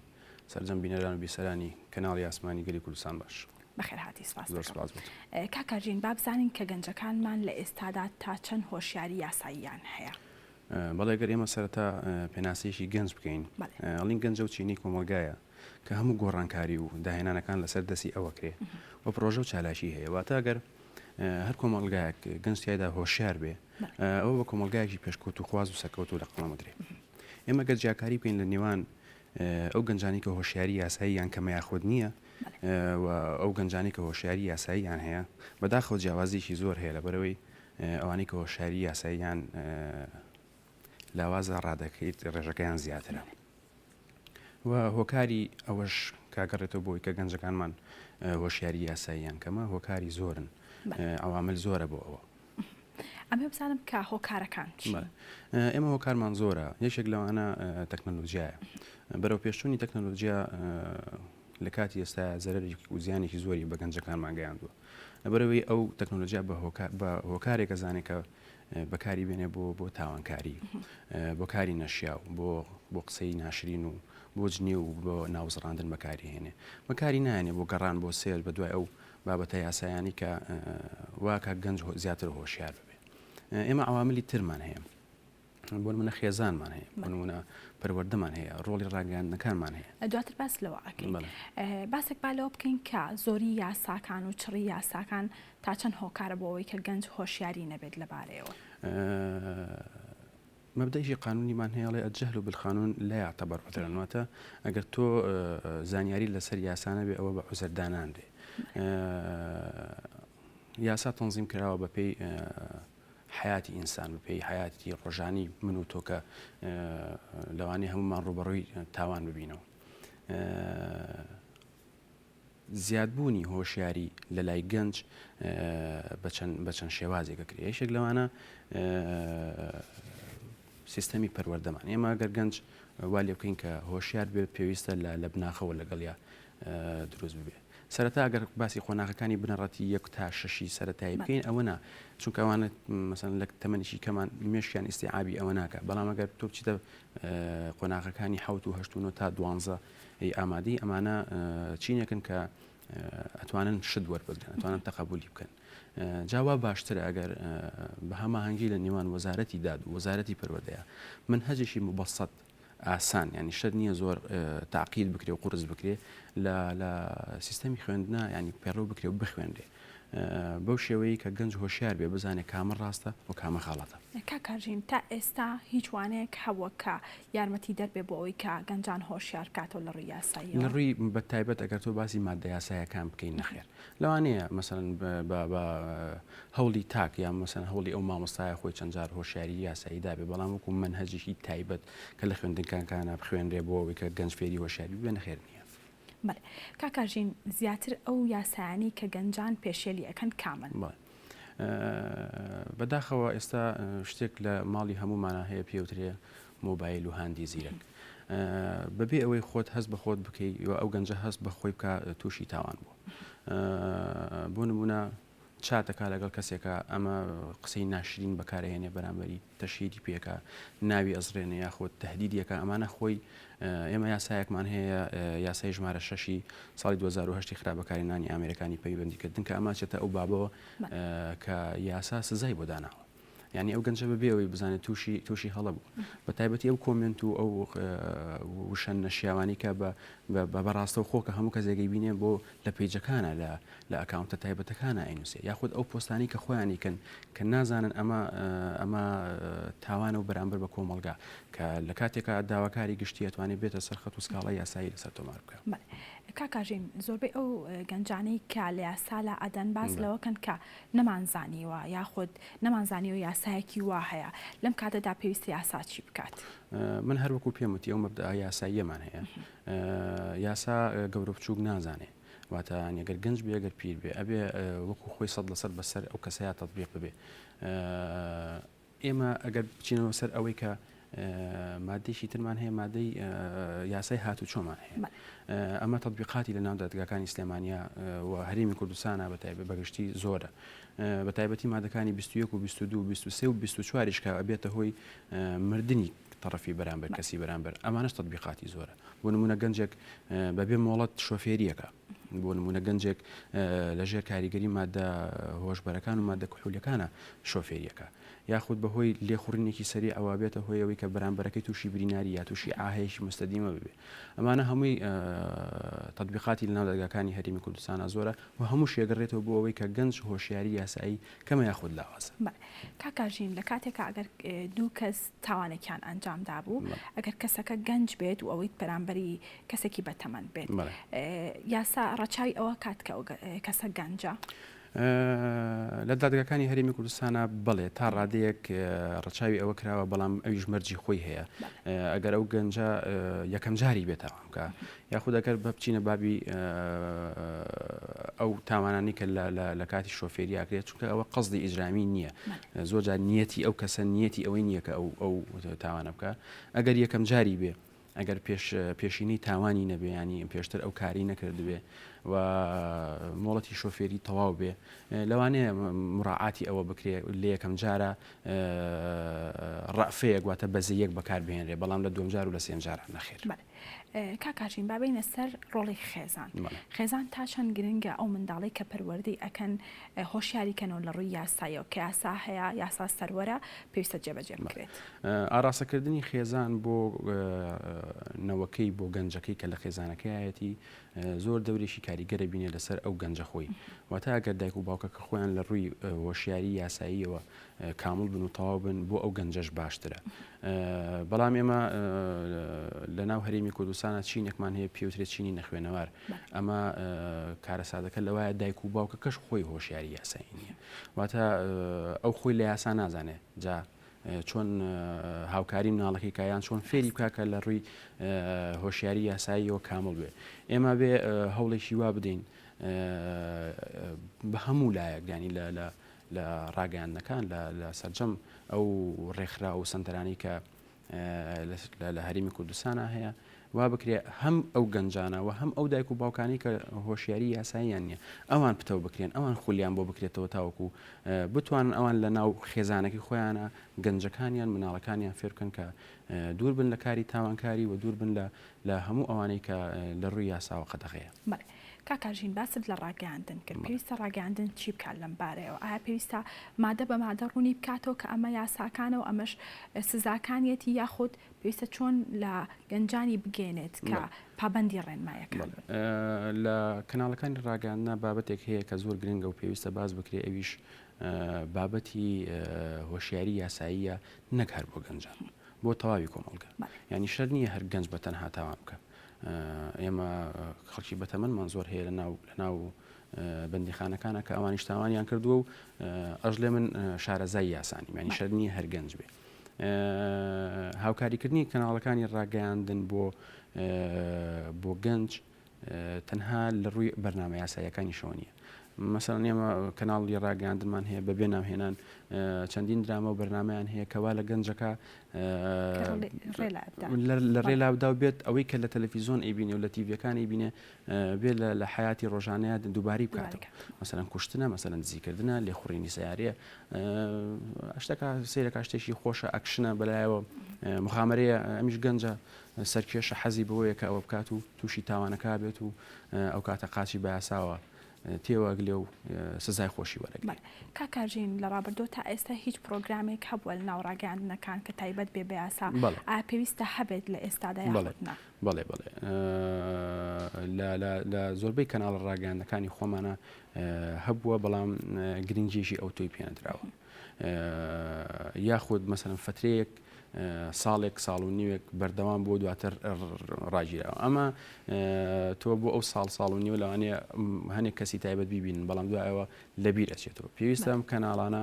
سەرجەم بینەران و بیسەرانی کەناڵی ئاسمانی گەلی کوردستان باش. بەخێر هاتی سپاس زۆر دەکەم. سپاس بوو. کاکەژین با بزانین کە گەنجەکانمان لە ئێستادا تا چەند هۆشیاری یاساییان هەیە. بەڵێ گەر ئێمە سەرەتا پێناسەیەکی گەنج بکەین ئەڵین گەنجە و چینی کۆمەلگایە کە هەموو گۆڕانکاری و داهێنانەکان لەسەر دەستی ئەوە کرێ و پرۆژە و چالاشی هەیە واتە گەر هەر کۆمەلگایەک گەنجتیایدا هۆشیار بێ ئەوە بە کۆمەلگایەکی پێشکەوت و خواز و سەکەوت و لە قڵەمەدرێ ئێمە گەر جیاکاری بکەین لە نێوان ئەو گەنجانی کە هۆشیاری یاساییان کەمە یاخود نییە و ئەو گەنجانی کە هۆشیاری یاساییان هەیە بەداخەوە جیاوازیشی زۆر هەیە لە بەرەوەی ئەوانی کە هۆشیاری یاساییان لاوازە ڕادەکەیت ڕێژەکەیان زیاترە و هۆکاری ئەوەش کاگەڕێتەوە بۆی کە گەنجەکانمان هۆشیاری یاساییان کەمە هۆکاری زۆرن ئەوامل زۆرە بۆ ئەوە ئەمە بزانم کە هۆکارەکان ئێمە هۆکارمان زۆرە یەکێک لەوانە تەکنەلۆژیایە بەرەو پێشتوونی تەکنەلۆژیا لە کاتی ئێستا زەرەرێکی و زیانێکی زۆری بە گەنجەکانمان گەیاندووە لەبەرەوەی ئەو تەکنۆلۆژیا بە هۆکارێکە زانێکە بەکاری بێنێ بۆ تاوانکاری بۆ کاری نەشیاو بۆ قسەی ناشرین و بۆ جنێ و بۆ ناوزڕاندن بەکاری هێنێ بەکاری نایێنێ بۆ گەڕان بۆ سێل بە دوای ئەو بابەتە یاسایانی کە واکە گەنج زیاتر هۆشیار ببێ ئێمە عواملی ترمان هەیە بۆ منە خێزانمان هەیە بۆنمونە پەروەردەمان هەیە ڕۆڵی ڕاگەاندنەکانمان هەیە دواتر باس لەوە ئەکەین باسێک با لەوە بکەین کە زۆری یاساکان و چڕی یاساکان تا چەند هۆکارە بۆ ئەوەی کە گەنج هۆشیاری نەبێت لەبارەیەوە مەبدەیشی قانونیمان هەیە لێ الجهل بالقانون لا يعتبر عذرا واتە ئەگەر تۆ زانیاری لەسەر یاسانە بێ ئەوە بە عوزەردانان دێ یاسا تەنزیم کراوە بە پێی حیاتی ئینسان بپێی حیاتی ڕۆژانی من و تۆ کە لەوانەیە هەمومان ڕوبەڕووی تاوان ببینەوە زیادبوونی هۆشیاری لە لای گەنج بە چەند شێوازێکە کرێ یەکێک لەوانە سیستەمی پەروەردەمان ئێمە گەر گەنج وا لێ بکەین کە هۆشیار بێ پێویستە لە بناخەوە لەگەڵیا دروست ببێ سەرەتا ئەگەر باسی خۆناغەکانی بنەڕەتی 1 تا 6 سەرەتایی بکەین ئەوەنا چونکە ئەوانە مەسەن لە تەمەنیشی کەمان مێشکیان ئیستیعابی ئەوە ناکە بەڵام ئەگەر تۆ بچیتە قۆناغەکانی 7 و 8 تا 12 ئامادەی ئەمانە چینێکن کە ئەتوانن شت وەربگرن ئەتوانن تەقەبولی بکەن جاوا باشترە ئەگەر بە هەماهەنگی لە نێوان وەزارەتی داد و وەزارەتی پەروەردەیە منهەجێکی مبەسەط ئاسان ینی شت نییە زۆر تاقیل بکرێ و قورس بکرێ لە سیستەمی خوێندنا ینی پێڕەو بکرێ و بخوێنرێ بەو شێوەیە کە گەنج هۆشیار بێ بزانێت کامە ڕاستە و کامە خاڵەتە کاکەژین تا ئێستا هیچ وانەیەک هەوە کە یارمەتی دەربێ بۆ ئەوی کە گەنجان هۆشیار کاتەوە لە ڕووی یاسایی لە ڕووی بە تایبەت ئەگەر تۆ باسی مادە یاسایەکان بکەین نەخێر لەوانەیە مەسەن بە هەوڵی تاک یان مەسەن هەوڵی ئەو مامۆستایە خۆی چەند جار هۆشیاری یاسایی دابێ بەڵام وەکو منهەجێکی تایبەت کە لە خوێندنگەکانە بخوێنرێ بۆ ئەوەی کە گەنج فێری هۆشیاری بێ نەخێر نییە کاکەژین زیاتر ئەو یاسایانی کە گەنجان پێشێلی ئەەکەن کامن بەداخەوە ئێستا شتێک لە ماڵی هەمومانە هەیە پێوترێ مۆبایل و هاندی زیرەک بەبێ ئەوەی خۆت هەست بە خۆت بکەیت و ئەو گەنجە هەست بە خۆی بکە تووشی تاوان بۆ نمونە چاتەکە لەگەڵ کەسێکە ئەمە قسەی ناشرین بەکارهێنێ بەرامبەری تەشیری پێکە ناوی ئەزرێنە یاخۆت تەهدیدیەکە ئەمانە خۆی ئێمە یاسایەکمان هەیە یاسای ژمارە 6 ساڵی 2010 خراپەکارێنانی ئامریکانی پەیوەندیکردن کە ئەما چێتە ئەو بابەوە کە یاسا سزای بۆ داناوە یعنی ئەو گەنجە بەبێەوەی بزانێت تووشی هەڵە بوو بە تایبەتی ئەو کۆمنت و ئەو وشەن نەشیاوانی کە بەڕاستە و خۆکە هەموو کەسێکی بینێ بۆ لە پیجەکانە لە ئەکاونتە تایبەتەکانە ئەینوسێ یاخود ئەو پۆستانی کە خۆیانی کە نازانن ئەمە تاوانە و بەرامبەر بە کۆمەڵگا کە لە کاتێکە داواکاری گشتی ئەتوانێت بێتە سەر خەت و سکاڵای یاسایی لەسەر تۆمار بکە کاکەژین زۆربەی ئەو گەنجانەی کە لە یاسا لە ئەدەن باز لەوەکەن کە نەمانزانیوە یاخود نەمانزانیوە یاسایەکی وا هەیە لەم کاتەدا پێویستە یاسا چی بکات من هەروەکو پێم وتی ئەو مەبدە یاساییەمان هەیە یاسا گەورە بچووک نازانێ واتە ئەگەر گەنج بێ ئەگەر پیر بێ ئەبێ وەکو خۆی 100% بەسەر ئەو کەسەیە تەطبیق ببێ ئێمە ئەگەر بچینەوە سەر ئەوەی کە مادەیشی ترمان هەیە مادەی یاسای هاتو چۆمان هەیە ئەمە تطبیقاتی لە ناو دادگاکانی سلێمانیا و هەرێمی کوردستانە بەگشتی زۆرە بە تایبەتی مادەکانی 21 و 22 23 و 24 ئەبێتە هۆی مردنی تەڕەفی بەرامبەر کەسی بەرامبەر ئەمانش تەطبیقاتی زۆرە بۆ نمونە گەنجێک بەبێ مۆڵەت شۆفێریەکە بۆ نمونە گەنجێک لەژێر کاریگەری مادە هۆشبەرەکان و مادە کوحولیەکانە شۆفێریەکە یاخود بەهۆی لێخوڕینێکی سەری ئەوە بێتە هۆی ئەوەی کە بەرامبەرەکەی تووشی بریناری یا تووشی ئاهەیەکی مستەدیمە ببێ ئەمانە هەمووی تطبیقاتی لەناو دەرگاکانی هەرێمی کوردستانە زۆرە و هەموو شێگەڕێتەوە بۆ ئەوەی کە گەنج هۆشیاری یاسایی کەمە یاخود لاوازە کاکاژین لە کاتێکە ئەگەر دوو کەس تاوانێکیان ئەنجامدا بوو ئەگەر کەسەکە گەنج بێت و ئەوەی بەرامبەری کەسێکی بەتەمەند بێت یاسا ڕەچاوی ئەوە کاتکە کەسە گەنجە لە دادگاکانی هەرێمی کوردستانە بڵێ تا ڕادەیەک ڕەچاوی ئەوە کراوە بەڵام ئەویش مەرجی خۆی هەیە ئەگەر ئەو گەنجە یەکەم جاری بێتەوە بکە یاخود ئەگەر بچینە بابی ئەو تاوانانی کە لە کاتی شۆفێری ئاکرێت چونکە ئەوە قەزدی ئیجرامی نییە زۆر جار نیەتی ئەو کەسە نیەتی ئەوەی نییە کە ئەو تاوانە بکە ئەگەر یەکەم جاری بێ ئەگەر پێشینەی تاوانی نەبێ ینی پێشتر ئەو کاری نەکردبێ و مۆڵەتی شۆفێری تەواو بێ لەوانەیە مراعاتی ئەوە بکرێ لە یەکەم جارە ڕەفەیەک واتە بەزەیەک بەکاربهێنرێ بەڵام لە دووەم جار و لە سێم جارە نەخێر کاکاژین بابینە سەر ڕۆڵی خێزان خێزان تا چەند گرنگە ئەو منداڵی کە پەروەردەی ئەکەن هۆشیاریکەنەوە لە ڕووی یاسایەوە کە یاسا هەیە یاسا سەروەرە پێویستە جێبەجێ بکرێت ئاراسەکردنی خێزان بۆ نەوەکەی بۆ گەنجەکەی کە لە خێزانەکەیەتی زۆر دەورێکی کاریگەرە بینێ لەسەر ئەو گەنجە خۆی واتە ئەگەر دایک و باوکەکە خۆیان لە ڕووی هۆشیاری یاساییەوە کامل بن و تەواو بن بۆ ئەو گەنجەش باشترە بەڵام ئێمە لە ناو هەرێمی کوردستانە چینێکمان هەیە پێوترێت چینی نەخوێنەوار ئەمە کارە سادەکە لەوایە دایک و باوکەکەش خۆی هۆشیاری یاسایی نییە واتە ئەو خۆی لە یاسا نازانێت جا چۆن هاوکاری مناڵەکەی کایان چۆن فێری بکاکە لە ڕووی هۆشیاری یاساییەوە کامل بێ ئێمە بێ هەوڵێکی وا بدەین بە هەموو لایەک ینی لە ڕاگەیاندنەکان لە سەرجەم ئەو ڕێکخرا و سنتەرانی کە لە هەرێمی کوردستانە هەیە وا بکرێ هەم ئەو گەنجانەوە هەم ئەو دایک و باوکانی کە هۆشیاری یاساییان نییە ئەوان پتەوە بکرێن ئەوان خولیان بۆ بکرێتەوە تاوەکو بتوانن ئەوان لە ناو خێزانەکەی خۆیانە گەنجەکانیان مناڵەکانیان فێر بکەن کە دوور بن لە کاری تاوانکاری و دوور بن لە هەموو ئەوانەی کە لە ڕووی یاساوە قەدەغەیە کاکاژین باست لە ڕاگەاندن کرد پێویستە ڕاگەاندن چی بکات لەم بارەیەوە ئایا پێویستە مادە بە مادە ڕوونی بکاتەوە کە ئەمە یاساکانەوە ئەمەش سزاکانیەتی یاخود پێویستە چۆن لە گەنجانی بگەێنێت کە پابەندی ڕێنمایەکان لە کەناڵەکانی ڕاگەاندنە بابەتێک هەیە کە زۆر گرنگە و پێویستە باز بکرێ ئەویش بابەتی هۆشیاری یاساییە نەک هەر بۆ گەنجان بۆ تەواوی کۆمەڵگە ینی شەر نییە هەر گەنج بە تەنها تاوان بکە ئێمە خەڵکی بەتەمەنمان زۆر هەیە لە ناو بەندیخانەکانە کە ئەوانیش تاوانیان کردووە و ئەژڵێ من شارەزای یاسانی ینی شەر نییە هەر گەنج بێ هاوکاریکردنی کەناڵەکانی ڕاگەیاندن بۆ گەنج تەنها لە ڕووی بەرنامە یاساییەکانی شەوە نییە مەسەڵەن ئێمە کەناڵی ڕاگەاندنمان هەیە بەبێ نامهێنان چەندین درامە و بەرنامەیان هەیە کەوا لە گەنجەکە لە ڕێلاودا بێت ئەوەی کە لە تەلەڤیزۆن ئەیبینێ و لە تیڤەکان ئەیبینێ بێ لە حیاتی ڕۆژانەیە دووباری بکاتەوە مەسەڵەن کوشتنە مەسەڵەن نزیکردنە لێخوڕینی سیارەیە شتەکە سیرەکە شتێکی خۆشە ئەکشنە بەلایەوە مخامەرەیە ئەمیش گەنجە سەرکێشە حەزی بەوەیە کە ئەوە بکات و تووشی تاوانەکە بێت و ئەو کاتە قاچی بە یاساوە تێوەگلێ و سزای خۆشی وەرەگرێت کاکاژین لە ڕابردۆ تا ئێستا هیچ پرۆگرامێک هەبووە لە ناو ڕاگەاندنەکان کە تایبەت بێ بە یاسا ئایا پێویستە هەبێت لە ئێستادا یاخودنا بەڵێ لە زۆربەی کەناڵ ڕاگەاندنەکانی خۆمانە هەبووە بەڵام گرنگیشی ئەو تۆی پێنەدراوە یاخود مەسەڵەن فترەیەک ساڵێک ساڵ و نیوێک بەردەوام بۆ دواتر ڕاگیراوە ئەمە تۆ بۆ ئەو ساڵ و نیوە لەوانەیە هەنێک کەسی تایبەت بیبینن بەڵام دوایەوە لەبیر ئەچێتەوە پێویستە ئەم کەناڵانە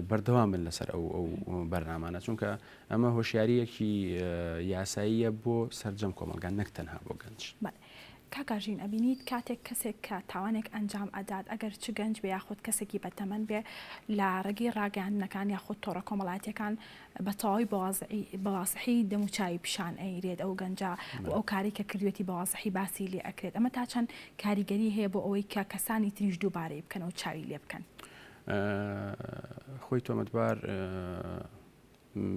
بەردەوام بن لەسەر ئەو بەرنامانە چونکە ئەمە هۆشیاریەکی یاساییە بۆ سەرجەم کۆمەلگان نەک تەنها بۆ گەنج کاکاژین ئەبینیت کاتێک کەسێک کە تاوانێک ئەنجام ئەدات ئەگەر چ گەنج بێ یاخود کەسێکی بەتەمەن بێ لە ڕێگەی ڕاگەاندنەکان یاخود تۆڕە کۆمەڵایەتیەکان بە تەواوی بەواسحی دەموچاوی پیشان ئەیرێت ئەو گەنجە و ئەو کاری کە کردوێتی بەواسحی باسی لێ ئەکرێت ئەمە تا چەند کاریگەری هەیە بۆ ئەوەی کە کەسانی تریش دووبارەی بکەن و چاوی لێ بکەن خۆی تۆمەتبار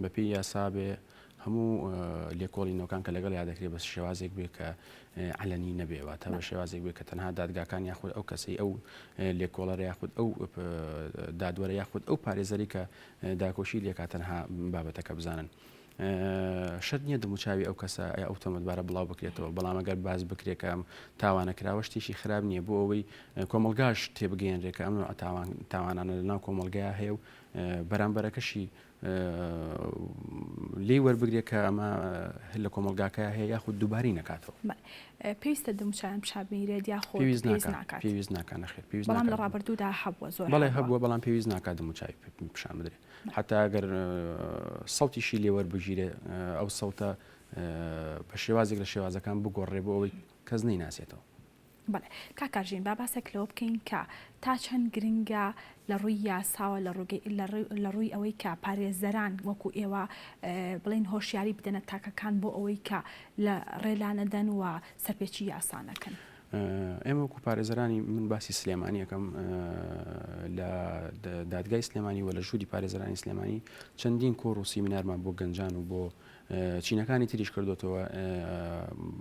بەپێی یاسا بێ هەموو لێکۆڵینەوەکان کە لەگەڵ یادەکرێت بە شێوازێک بێت کە علەنی نەبێواتە بە شێوازێک بێت کە تەنها دادگاکان یاخود ئەو کەسی ئەو لێکۆڵەر یاخود ئەو دادوەرە یاخود ئەو پارێزەری کە داکۆشی لێکات تەنها بابەتەکە بزانن. شەر نییە دەموچاوی ئەو کەسە ئەو تۆمەتبارە بڵاو بکرێتەوە، بەڵام ئەگەر باز بکرێت کە تاوانەکراوە شتێکی خراپ نییە بۆ ئەوەی کۆمەلگاش تێبگەێنرێت کە ئەم تاوانانە لەناو کۆمەلگایە هەیە و بەرامبەرەکەشی لێ وەربگرێت کە ئەمە لە کۆمەلگاکە هەیە یاخود دووباری نکاتەوە. پێویستە دەموچیان بشابیرێت یاخۆ پێویست ناکات نەخێت پێویست بەڵام لە ڕابردوودا هەبووە زۆر بەڵێ هەبووە بەڵام پێویست ناکات دەموچاوی پیشان بدرێت حتا ئەگەر سەڵتیشی لێ وەربگیرێ ئەو سەڵتە بە شێوازێک لە شێوازەکان بگۆڕێ بۆ ئەوەی کەس نەیناسێتەوە. بەڵێ کاکارژین با باسێک لەوە بکەین کە تا چەند گرنگە لە ڕووی یاساوە لە ڕووی ئەوەی کە پارێزەران وەکو ئێوە بڵین هۆشیاری بدەنە تاکەکان بۆ ئەوەی کە لە ڕێلانەدەن و سەرپێکی یاسانەکەن. ئێمە وەکو پارێزەرانی من باسی سلێمانیەکەم لە دادگای سلێمانی و لە ژووری پارێزەرانی سلێمانی چەندین کۆڕ و سیمینارمان بۆ گەنجان و بۆ چینەکانی تریش کردوتەوە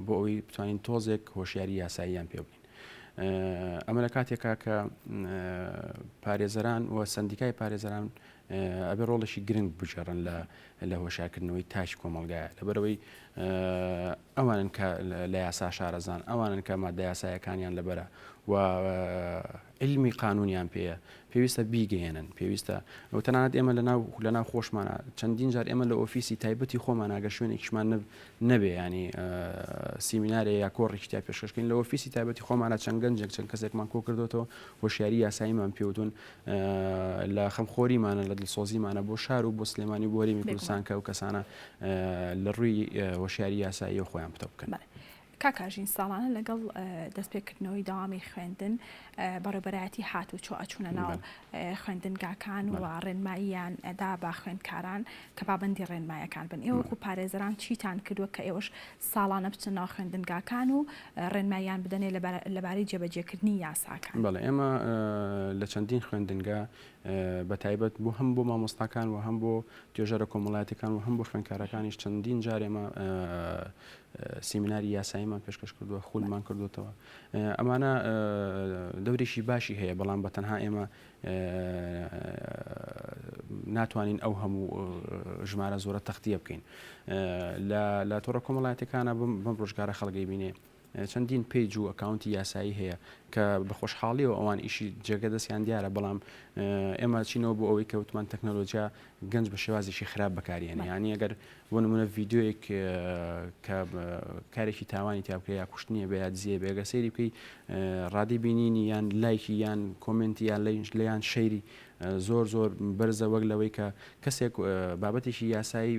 بۆ ئەوەی بتوانین تۆزێک هۆشیاری یاساییان پێ بین. ئەمە لە کاتێکا کە پارێزەران و سندیکای پارێزەران ئەبێ ڕۆڵێکی گرنگ بژێڕن لە هۆشیارکردنەوەی تاش کۆمەلگایە لەبەرەوەی ئەوانن کە لە یاسا شارەزان ئەوانن کە مادە یاسایەکانیان لەبەرە و علمی قانونیان پێەیە پێویستە بیگەێنن پێویستە ئەو تەنانەت ئێمە لەناو خۆشمانە چەندین جار ئێمە لە ئۆفیسی تایبەتی خۆمان ئاگەر شوێنێکیشمان نەبێ ینی سیمینارێ یا کۆڕێکیتیا پێشکەشکەین لە ئۆفیسی تایبەتی خۆمانە چەند گەنجێک چەند کەسێکمان کۆ کردوتەوە هۆشیاری یاساییمان پێوتون لە خەمخۆریمانە لە دڵسۆزیمانە بۆ شار و بۆ سلێمانی بۆ هەرێمی کوردستان کە ئەو کەسانە لە ڕووی هۆشیاری یاسایی خۆیان پتە بکەن. کاکاژین ساڵانە لەگەڵ دەستپێکردنەوەی داوامی خوێندن بەڕێبەرایەتی هاتو چۆ ئەچوونە ناو خوێندنگاکان و ڕێنماییان ئەدا با خوێندکاران کە پابەندی ڕێنمایەکان بن. ئێوە وەکو پارێزەران چیتان کردووە کە ئێوەش ساڵانە بچن ناو خوێندنگاکان و ڕێنماییان بدەنێ لەبارەی جێبەجێکردنی یاساکان؟ بەڵێ ئێمە لە چەندین خوێندنگا بە تایبەت بۆ هەم بۆ مامۆستاکان و هەم بۆ توێژەرە کۆمەڵایەتەکان و هەم بۆ خوێندکارەکانیش چەندین جار ئێمە سیمیناری یاساییمان پێشکەش کردووە خولمان کردوتەوە. ئەمانە دەورێکی باشی هەیە بەڵام بە تەنها ئێمە ناتوانین ئەو هەموو ژمارە زۆرە تەختیە بکەین. لە تۆڕە کۆمەڵایەتەکانە بەم ڕۆژگارە خەڵگەی بینێ چەندین پیج و ئەکاونتی یاسایی هەیە کە بە خۆشحاڵیەوە ئەوان ئیشی جێگە دەستیان دیارە بەڵام ئێمە چینەوە بۆ ئەوەی کەوتمان تەکنۆلۆژیا گەنج بە شێوازێکی خراپ بەکارێنێ یانی ئەگەر بۆ نمونە ڤیددیۆیەک کە کارێکی تاوانی تیابکرێ یا کوشتنیە بە یادزیە بێگە سەیری بکەی ڕادی بینینی یان لایکی یان کۆمنتی یان لەیان شەیری زۆر زۆر بەرزە وەک لەوەی کە کەسێک بابەتێکی یاسایی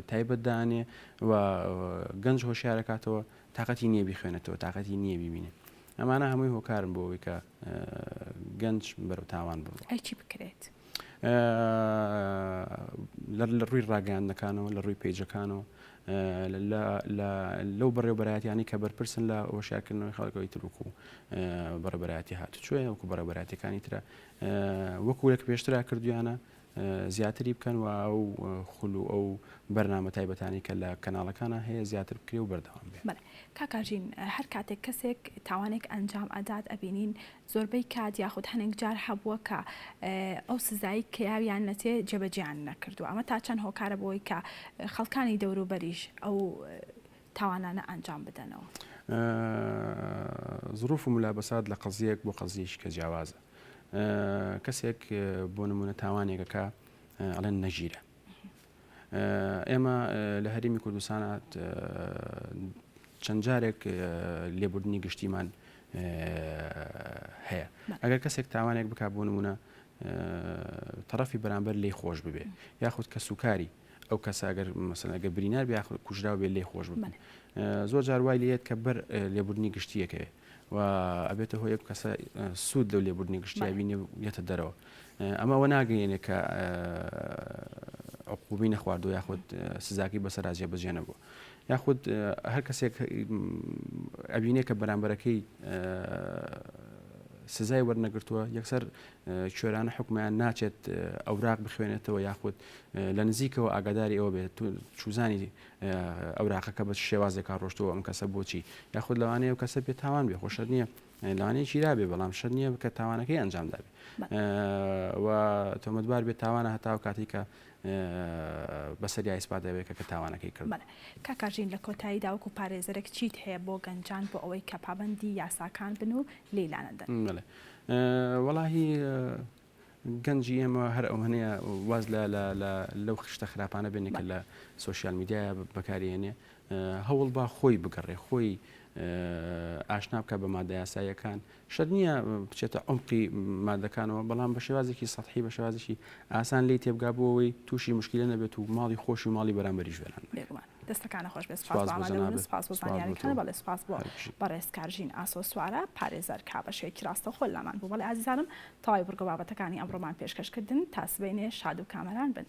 تایبەت دانێ و گەنج هۆشیارەکاتەوە تااقەتی نییە بیخوێنێتەوە تااقەتی نییە ببینێ. ئەمانە هەمووی هۆکارن بۆ ئەوەی کە گەنج بەرەو تاوان بڕ. ئەیچی بکرێت لە ڕووی ڕاگەاندنەکانەوە لە ڕووی پێیجەکانەوە لەو بەڕێوەبەرایەتیانی کە بەرپرسن لە هۆشیارکردنەوەی خەڵکەوەی تروک و بەڕێبەرایەتی هاتوچۆیە وەکو بەڕێبەرایەتەکانی ترە وەکو لەک پێشترا کردویانە زیاتری بکەن و ئەو خول و ئەو بەرنامە تایبەتانی کە لە کەناڵەکانە هەیە زیاتر بکرێ و بەردەوام بێت. کاکاژین هەر کاتێک کەسێک تاوانێک ئەنجام ئەدات ئەبینین زۆربەی کات یاخود هەنێک جار هەبووە کە ئەو سزایی کە یاویان نەتێ جێبەجیان نەکردو. ئەمە تا چەند هۆکارە بۆی کە خەڵکانی دەوروبەریش ئەو تاوانانە ئەنجام بدەنەوە؟ زروف و مولابەسات لە قەزیەک بۆ قەزیەشی کە جیاوازە. کەسێک بۆ نمونە تاوانێکەکە ئەڵێن نەژیرە. ئێمە لە هەرێمی کوردستانە چەند جارێک لێبوردنی گشتیمان هەیە. ئەگەر کەسێک تاوانێک بک بۆ نمونە تەرەفی بەرامبەر لێی خۆش ببێ یاخود کە سوکاری ئەو کەساگەر مەسەلەگە برینار بێ کوژراو بێ لێی خۆش ببێ زۆر جار وای لێت کە بەر لێبوردنی گشتیەکەوێ و ئەبێتە هۆی کەسە سوود لەو لێبوردنی گشتیا بینێ یەتە دەرەوە. ئەمەوە ناگەیەنێ کە عقوبی نەخواردو یاخود سزاکی بەسەر جێبەجێ نەبوو یاخود هەر کەسێک ئەبینێ کە بەرامبەرەکەی سزای وەرنەگرتووە یەکسەر کوێرانە حکومیان ناچێت ئەوراق بخوێنێتەوە یاخود لە نزیکەوە ئاگاداری ئەوە بێت چوزانی ئەوراقەکە بە شێوازێکا ڕۆشتەوە ئەم کەسە بۆچی یاخود لەوانەیە و کەسە پێ تاوان بێ خۆشە نییە لەوانەیە چیرابێ بەڵام شەر نییە کە تاوانەکەی ئەنجام دابێ و تۆمەتبار بێت تاوانە هەتاو کاتی کە بەسەری ئایسپادەوێت کە تاوانەکەی کرد. کاکاژین لە کۆتاییدا وەکو پارێزەرێک چیت هەیە بۆ گەنجان بۆ ئەوەی کە پابەندی یاساکان بن و لێلانەدەن؟ وەڵاهی گەنجی ئێمە هەر ئەو هەنەیە واز لەو خشتە خراپانە بێنێ کە لە سوۆسیال میدیایە بەکارهێنێ هەوڵ با خۆی بگەڕێ خۆی ئاشنا بکە بە مادە یاساییەکان شەر نییە بچێتە عمقی مادەکانەوە بەڵام بە شێوازێکی سەطحی بە شێوازێکی ئاسان لی تێبگا بۆەوەی تووشی مشکلە نەبێت و ماڵی خۆشی و ماڵی بەرامبەری ژێران دەستەکانە خۆش بێت سپاس بۆ زانیاریەکانە بەڵێ سپاس بۆ بەڕێز کارژین ئاسۆ سوارە پارێزەر کابەشێکی ڕاستە خۆل لامان بوو. بەڵێ ئازیزانم تەواوی بڕگە بابەتەکانی ئەمڕۆمان پێشکەشکردن تا سبەینێ شاد و کامەران بن.